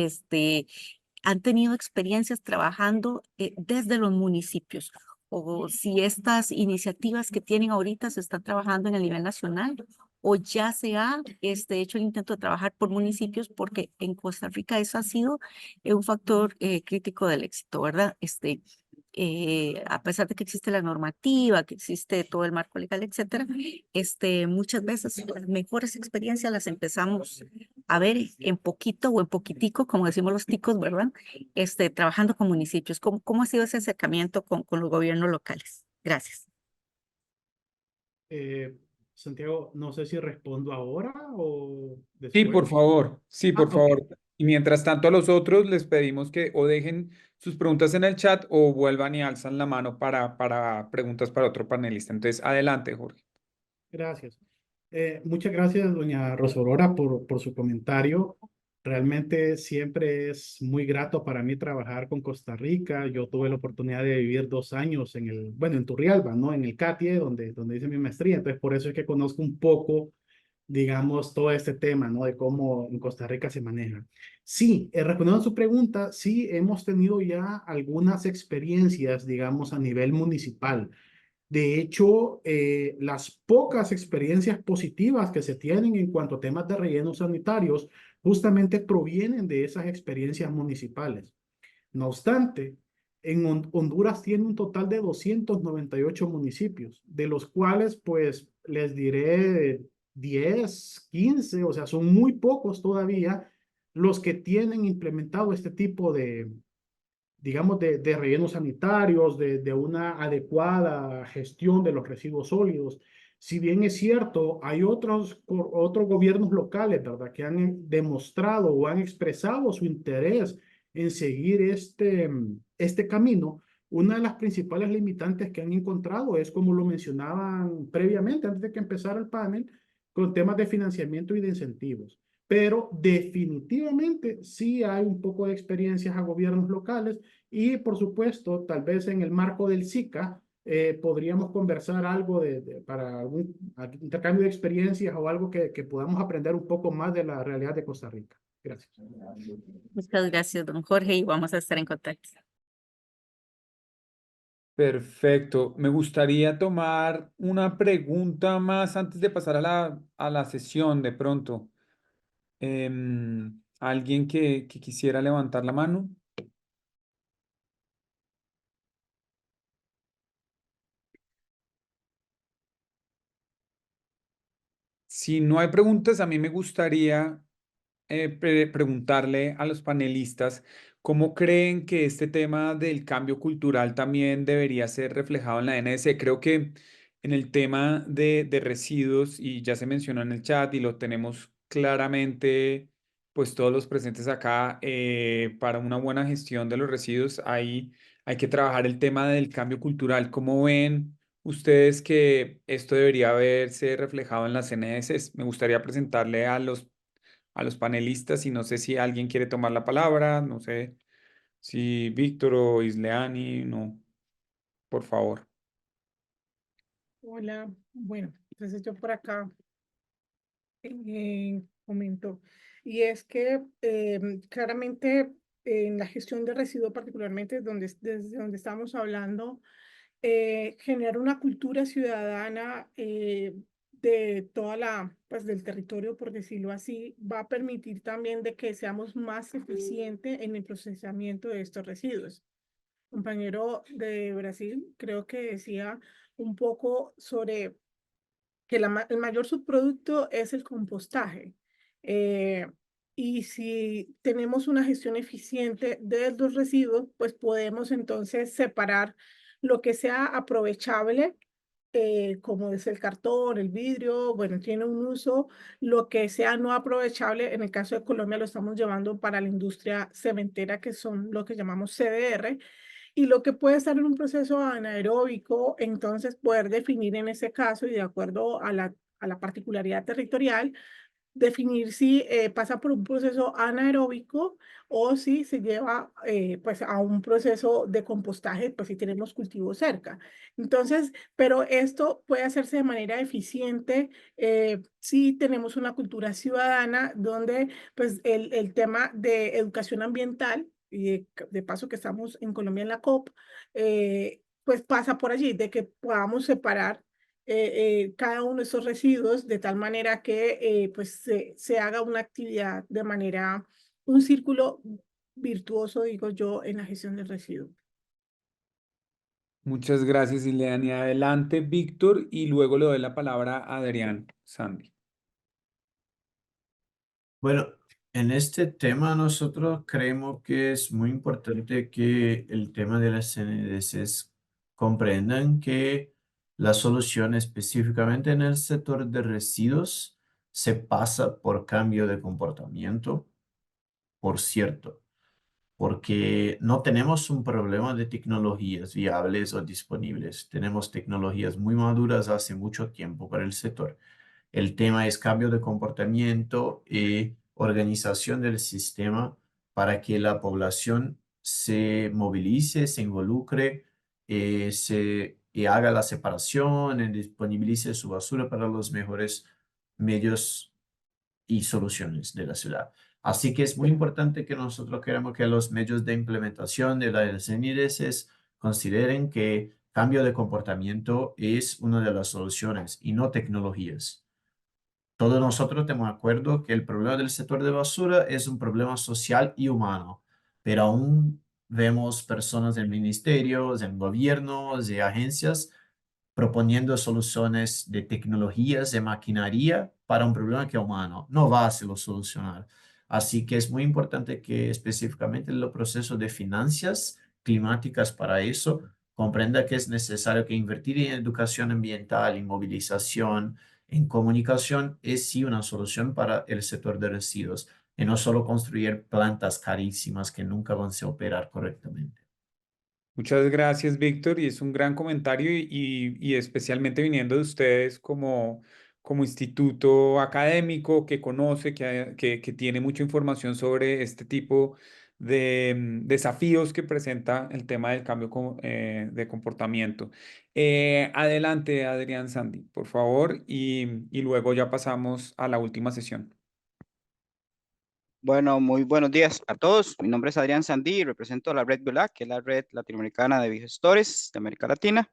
Speaker 8: han tenido experiencias trabajando desde los municipios, o si estas iniciativas que tienen ahorita se están trabajando en el nivel nacional, o ya se ha hecho el intento de trabajar por municipios, porque en Costa Rica eso ha sido un factor crítico del éxito, ¿verdad? A pesar de que existe la normativa, que existe todo el marco legal, etcétera, muchas veces las mejores experiencias las empezamos a ver en poquito o en poquitico, como decimos los ticos, ¿verdad? Trabajando con municipios. ¿Cómo ha sido ese acercamiento con los gobiernos locales? Gracias.
Speaker 4: Santiago, no sé si respondo ahora o
Speaker 7: Sí,
Speaker 4: después.
Speaker 7: por favor. Sí, por
Speaker 4: Ok.
Speaker 7: favor. Y mientras tanto a los otros les pedimos que o dejen sus preguntas en el chat o vuelvan y alzan la mano para preguntas para otro panelista. Entonces, adelante, Jorge.
Speaker 4: Gracias. Muchas gracias, doña Rosa Aurora, por su comentario. Realmente siempre es muy grato para mí trabajar con Costa Rica. Yo tuve la oportunidad de vivir 2 años bueno, en Turrialba, ¿no? En el CATIE, donde hice mi maestría. Entonces, por eso es que conozco un poco, digamos, todo este tema, ¿no? De cómo en Costa Rica se maneja. Sí, respondiendo a su pregunta, sí hemos tenido ya algunas experiencias, digamos, a nivel municipal. De hecho, las pocas experiencias positivas que se tienen en cuanto a temas de rellenos sanitarios justamente provienen de esas experiencias municipales. No obstante, en Honduras tiene un total de 298 municipios, de los cuales, pues, les diré 10, 15, o sea, son muy pocos todavía los que tienen implementado este tipo de, digamos, de rellenos sanitarios, de una adecuada gestión de los residuos sólidos. Si bien es cierto, hay otros gobiernos locales, ¿verdad?, que han demostrado o han expresado su interés en seguir este camino. Una de las principales limitantes que han encontrado es, como lo mencionaban previamente, antes de que empezara el panel, con temas de financiamiento y de incentivos. Pero definitivamente sí hay un poco de experiencias a gobiernos locales y, por supuesto, tal vez en el marco del SICA podríamos conversar algo para algún intercambio de experiencias o algo que podamos aprender un poco más de la realidad de Costa Rica. Gracias.
Speaker 8: Muchas gracias, don Jorge, y vamos a estar en contacto.
Speaker 7: Perfecto. Me gustaría tomar una pregunta más antes de pasar a la sesión de pronto. ¿Alguien que quisiera levantar la mano? Si no hay preguntas, a mí me gustaría preguntarle a los panelistas cómo creen que este tema del cambio cultural también debería ser reflejado en la NS. Creo que en el tema de residuos, y ya se mencionó en el chat y lo tenemos claramente, pues todos los presentes acá, para una buena gestión de los residuos hay que trabajar el tema del cambio cultural. ¿Cómo ven ustedes que esto debería verse reflejado en las NS? Me gustaría presentarle a los panelistas y no sé si alguien quiere tomar la palabra, no sé si Víctor o Isleani, no, por favor.
Speaker 3: Hola, bueno, entonces yo por acá comento. Y es que claramente en la gestión de residuos particularmente, desde donde estamos hablando, generar una cultura ciudadana de toda pues del territorio, por decirlo así, va a permitir también de que seamos más eficientes en el procesamiento de estos residuos. Compañero de Brasil, creo que decía un poco sobre que el mayor subproducto es el compostaje. Eh, y si tenemos una gestión eficiente de los residuos, pues podemos entonces separar lo que sea aprovechable, como es el cartón, el vidrio, bueno, tiene un uso, lo que sea no aprovechable, en el caso de Colombia lo estamos llevando para la industria cementera, que son lo que llamamos CDR, y lo que puede estar en un proceso anaeróbico, entonces poder definir en ese caso y de acuerdo a la particularidad territorial, definir si pasa por un proceso anaeróbico o si se lleva pues a un proceso de compostaje, pues si tenemos cultivos cerca. Entonces, pero esto puede hacerse de manera eficiente si tenemos una cultura ciudadana donde pues el tema de educación ambiental, y de paso que estamos en Colombia en la COP, pues pasa por allí, de que podamos separar cada uno de esos residuos de tal manera que pues se haga una actividad de manera, un círculo virtuoso, digo yo, en la gestión del residuo.
Speaker 7: Muchas gracias, Ileana. Y adelante, Víctor, y luego le doy la palabra a Adrián Sandy.
Speaker 5: Bueno, en este tema nosotros creemos que es muy importante que el tema de las CNDCs comprendan que la solución específicamente en el sector de residuos se pasa por cambio de comportamiento, por cierto, porque no tenemos un problema de tecnologías viables o disponibles. Tenemos tecnologías muy maduras hace mucho tiempo para el sector. El tema es cambio de comportamiento y organización del sistema para que la población se movilice, se involucre, y haga la separación, y disponibilice su basura para los mejores medios y soluciones de la ciudad. Así que es muy importante que nosotros queremos que los medios de implementación de las NIDS consideren que cambio de comportamiento es una de las soluciones y no tecnologías. Todos nosotros estamos de acuerdo que el problema del sector de basura es un problema social y humano, pero aún vemos personas en ministerios, en gobiernos, de agencias proponiendo soluciones de tecnologías, de maquinaria para un problema que es humano. No va a hacerlo solucionar. Así que es muy importante que específicamente en los procesos de finanzas climáticas para eso comprenda que es necesario que invertir en educación ambiental, en movilización, en comunicación es sí una solución para el sector de residuos y no solo construir plantas carísimas que nunca van a operar correctamente.
Speaker 7: Muchas gracias, Víctor, y es un gran comentario y especialmente viniendo de ustedes como instituto académico que conoce, que tiene mucha información sobre este tipo de desafíos que presenta el tema del cambio de comportamiento. Adelante, Adrián Sandy, por favor, y luego ya pasamos a la última sesión.
Speaker 9: Bueno, muy buenos días a todos. Mi nombre es Adrián Sandí y represento a la Red BELAC, que es la red latinoamericana de biogestores de América Latina.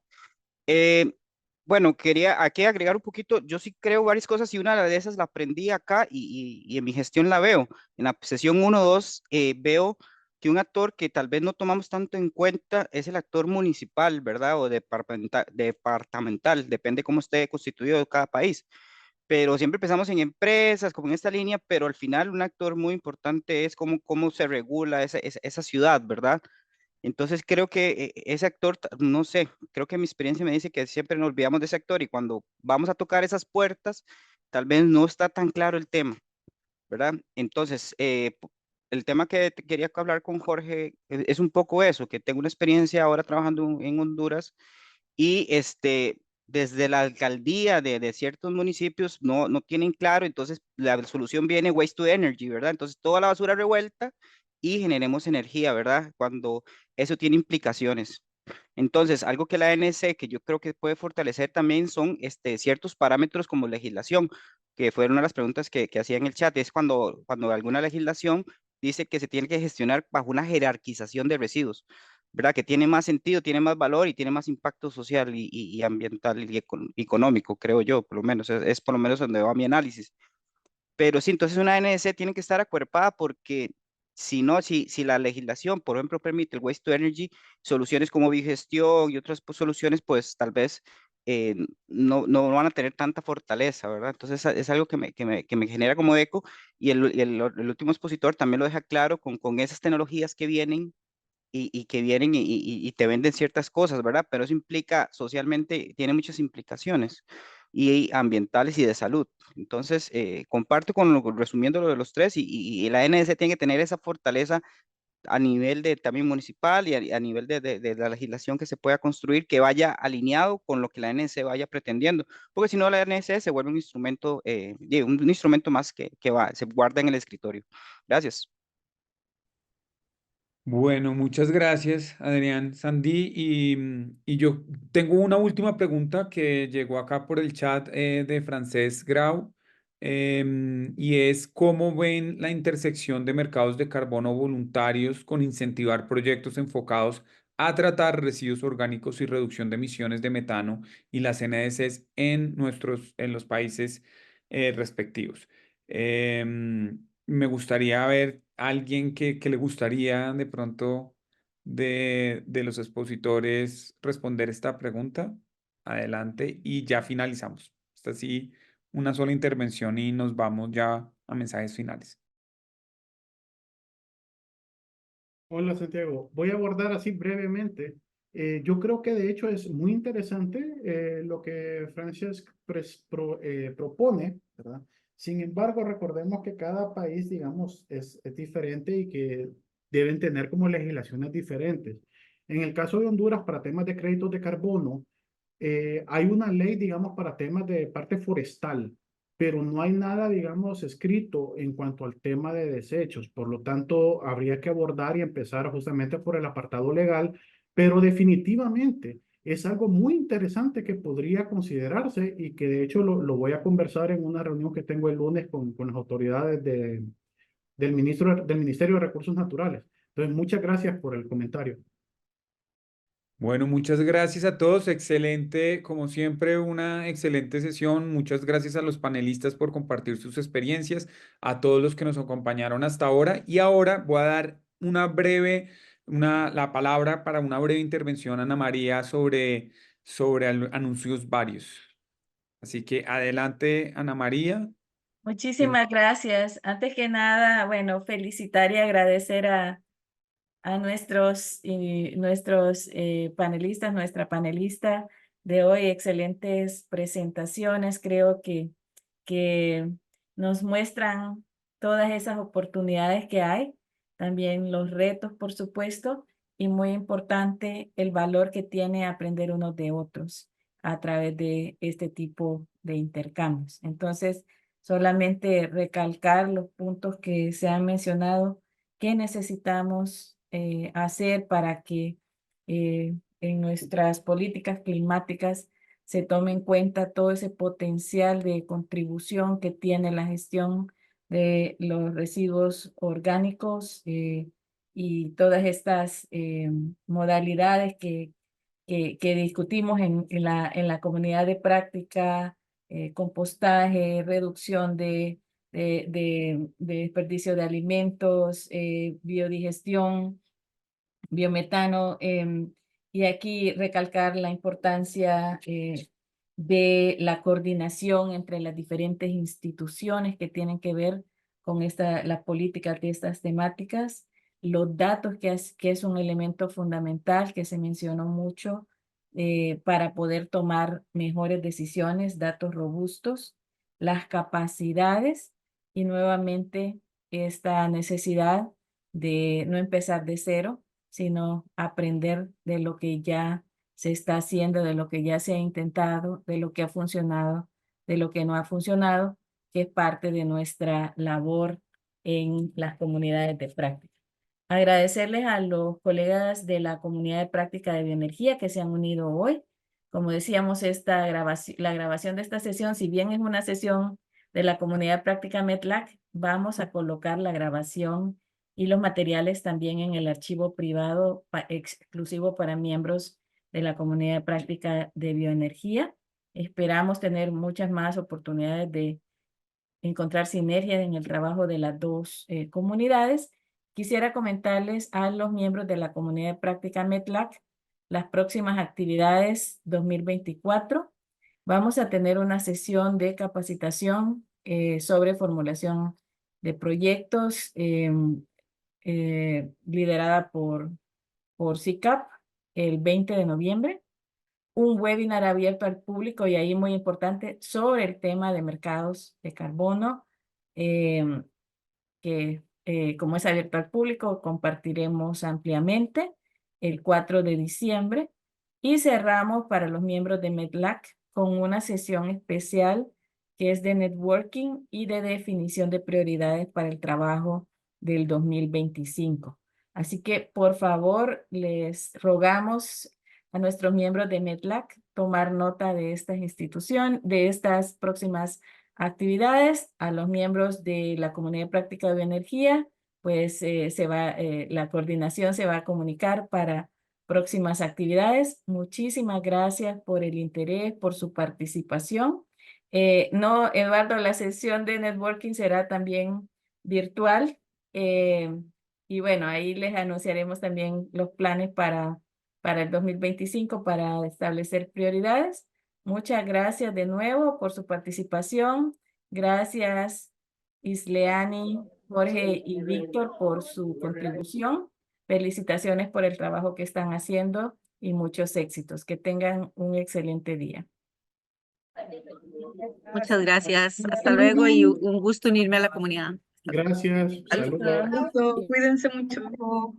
Speaker 9: Bueno, quería aquí agregar un poquito. Yo sí creo varias cosas y una de esas la aprendí acá y en mi gestión la veo. En la sesión 1-2 veo que un actor que tal vez no tomamos tanto en cuenta es el actor municipal, ¿verdad? O departamental, depende cómo esté constituido cada país, pero siempre pensamos en empresas, como en esta línea, pero al final un actor muy importante es cómo se regula esa ciudad, ¿verdad? Entonces creo que ese actor, no sé, creo que mi experiencia me dice que siempre nos olvidamos de ese actor y cuando vamos a tocar esas puertas, tal vez no está tan claro el tema, ¿verdad? Entonces, el tema que quería hablar con Jorge es un poco eso, que tengo una experiencia ahora trabajando en Honduras y desde la alcaldía de ciertos municipios no tienen claro, entonces la solución viene waste to energy, ¿verdad? Entonces toda la basura revuelta y generemos energía, ¿verdad? Cuando eso tiene implicaciones. Entonces, algo que la ANC, que yo creo que puede fortalecer también son ciertos parámetros como legislación, que fueron una de las preguntas que hacía en el chat, es cuando alguna legislación dice que se tiene que gestionar bajo una jerarquización de residuos, ¿verdad? Que tiene más sentido, tiene más valor y tiene más impacto social y ambiental y económico, creo yo, por lo menos, es por lo menos donde va mi análisis. Pero sí, entonces una NDC tiene que estar acuerpada porque si no, si la legislación, por ejemplo, permite el waste to energy, soluciones como bigestión y otras soluciones, pues tal vez no van a tener tanta fortaleza, ¿verdad? Entonces es algo que me genera como eco y el último expositor también lo deja claro con esas tecnologías que vienen y que vienen y te venden ciertas cosas, ¿verdad? Pero eso implica socialmente, tiene muchas implicaciones y ambientales y de salud. Entonces, comparto resumiendo lo de los tres y la NS tiene que tener esa fortaleza a nivel de también municipal y a nivel de la legislación que se pueda construir, que vaya alineado con lo que la NS vaya pretendiendo, porque si no la NS se vuelve un instrumento, un instrumento más que se guarda en el escritorio. Gracias.
Speaker 7: Bueno, muchas gracias, Adrián Sandí. Y yo tengo una última pregunta que llegó acá por el chat de Francés Grau, y es cómo ven la intersección de mercados de carbono voluntarios con incentivar proyectos enfocados a tratar residuos orgánicos y reducción de emisiones de metano y las NDCs en los países respectivos. Me gustaría ver a alguien que le gustaría de pronto de los expositores responder esta pregunta. Adelante y ya finalizamos. Esta sí, una sola intervención y nos vamos ya a mensajes finales.
Speaker 4: Hola Santiago, voy a abordar así brevemente. Yo creo que de hecho es muy interesante lo que Francesc propone, ¿verdad? Sin embargo, recordemos que cada país, digamos, es diferente y que deben tener como legislaciones diferentes. En el caso de Honduras, para temas de créditos de carbono, hay una ley, digamos, para temas de parte forestal, pero no hay nada, digamos, escrito en cuanto al tema de desechos. Por lo tanto, habría que abordar y empezar justamente por el apartado legal, pero definitivamente es algo muy interesante que podría considerarse y que de hecho lo voy a conversar en una reunión que tengo el lunes con las autoridades del Ministerio de Recursos Naturales. Entonces, muchas gracias por el comentario.
Speaker 7: Bueno, muchas gracias a todos. Excelente, como siempre, una excelente sesión. Muchas gracias a los panelistas por compartir sus experiencias, a todos los que nos acompañaron hasta ahora. Y ahora voy a dar la palabra para una breve intervención a Ana María sobre anuncios varios. Así que adelante, Ana María.
Speaker 1: Muchísimas gracias. Antes que nada, bueno, felicitar y agradecer a nuestros panelistas, nuestra panelista de hoy. Excelentes presentaciones. Creo que nos muestran todas esas oportunidades que hay, también los retos, por supuesto, y muy importante el valor que tiene aprender unos de otros a través de este tipo de intercambios. Entonces, solamente recalcar los puntos que se han mencionado, que necesitamos hacer para que en nuestras políticas climáticas se tome en cuenta todo ese potencial de contribución que tiene la gestión de los residuos orgánicos y todas estas modalidades que discutimos en la comunidad de práctica, compostaje, reducción de desperdicio de alimentos, biodigestión, biometano, y aquí recalcar la importancia de la coordinación entre las diferentes instituciones que tienen que ver con las políticas de estas temáticas, los datos que es un elemento fundamental que se mencionó mucho para poder tomar mejores decisiones, datos robustos, las capacidades y nuevamente esta necesidad de no empezar de cero, sino aprender de lo que ya se está haciendo, de lo que ya se ha intentado, de lo que ha funcionado, de lo que no ha funcionado, que es parte de nuestra labor en las comunidades de práctica. Agradecerles a los colegas de la comunidad de práctica de bioenergía que se han unido hoy. Como decíamos, la grabación de esta sesión, si bien es una sesión de la comunidad de práctica METLAC, vamos a colocar la grabación y los materiales también en el archivo privado exclusivo para miembros de la comunidad de práctica de bioenergía. Esperamos tener muchas más oportunidades de encontrar sinergias en el trabajo de las dos comunidades. Quisiera comentarles a los miembros de la comunidad de práctica METLAC las próximas actividades 2024. Vamos a tener una sesión de capacitación sobre formulación de proyectos liderada por CICAP el 20 de noviembre. Un webinar abierto al público y ahí muy importante sobre el tema de mercados de carbono, que como es abierto al público compartiremos ampliamente el 4 de diciembre y cerramos para los miembros de METLAC con una sesión especial que es de networking y de definición de prioridades para el trabajo del 2025. Así que por favor les rogamos a nuestros miembros de METLAC tomar nota de estas instituciones, de estas próximas actividades. A los miembros de la comunidad de práctica de bioenergía, pues la coordinación se va a comunicar para próximas actividades. Muchísimas gracias por el interés, por su participación. No, Eduardo, la sesión de networking será también virtual. Y bueno, ahí les anunciaremos también los planes para el 2025 para establecer prioridades. Muchas gracias de nuevo por su participación. Gracias, Isleani, Jorge y Víctor, por su contribución. Felicitaciones por el trabajo que están haciendo y muchos éxitos. Que tengan un excelente día.
Speaker 8: Muchas gracias. Hasta luego y un gusto unirme a la comunidad.
Speaker 4: Gracias.
Speaker 2: Al
Speaker 4: Saludos.
Speaker 2: gusto, cuídense mucho.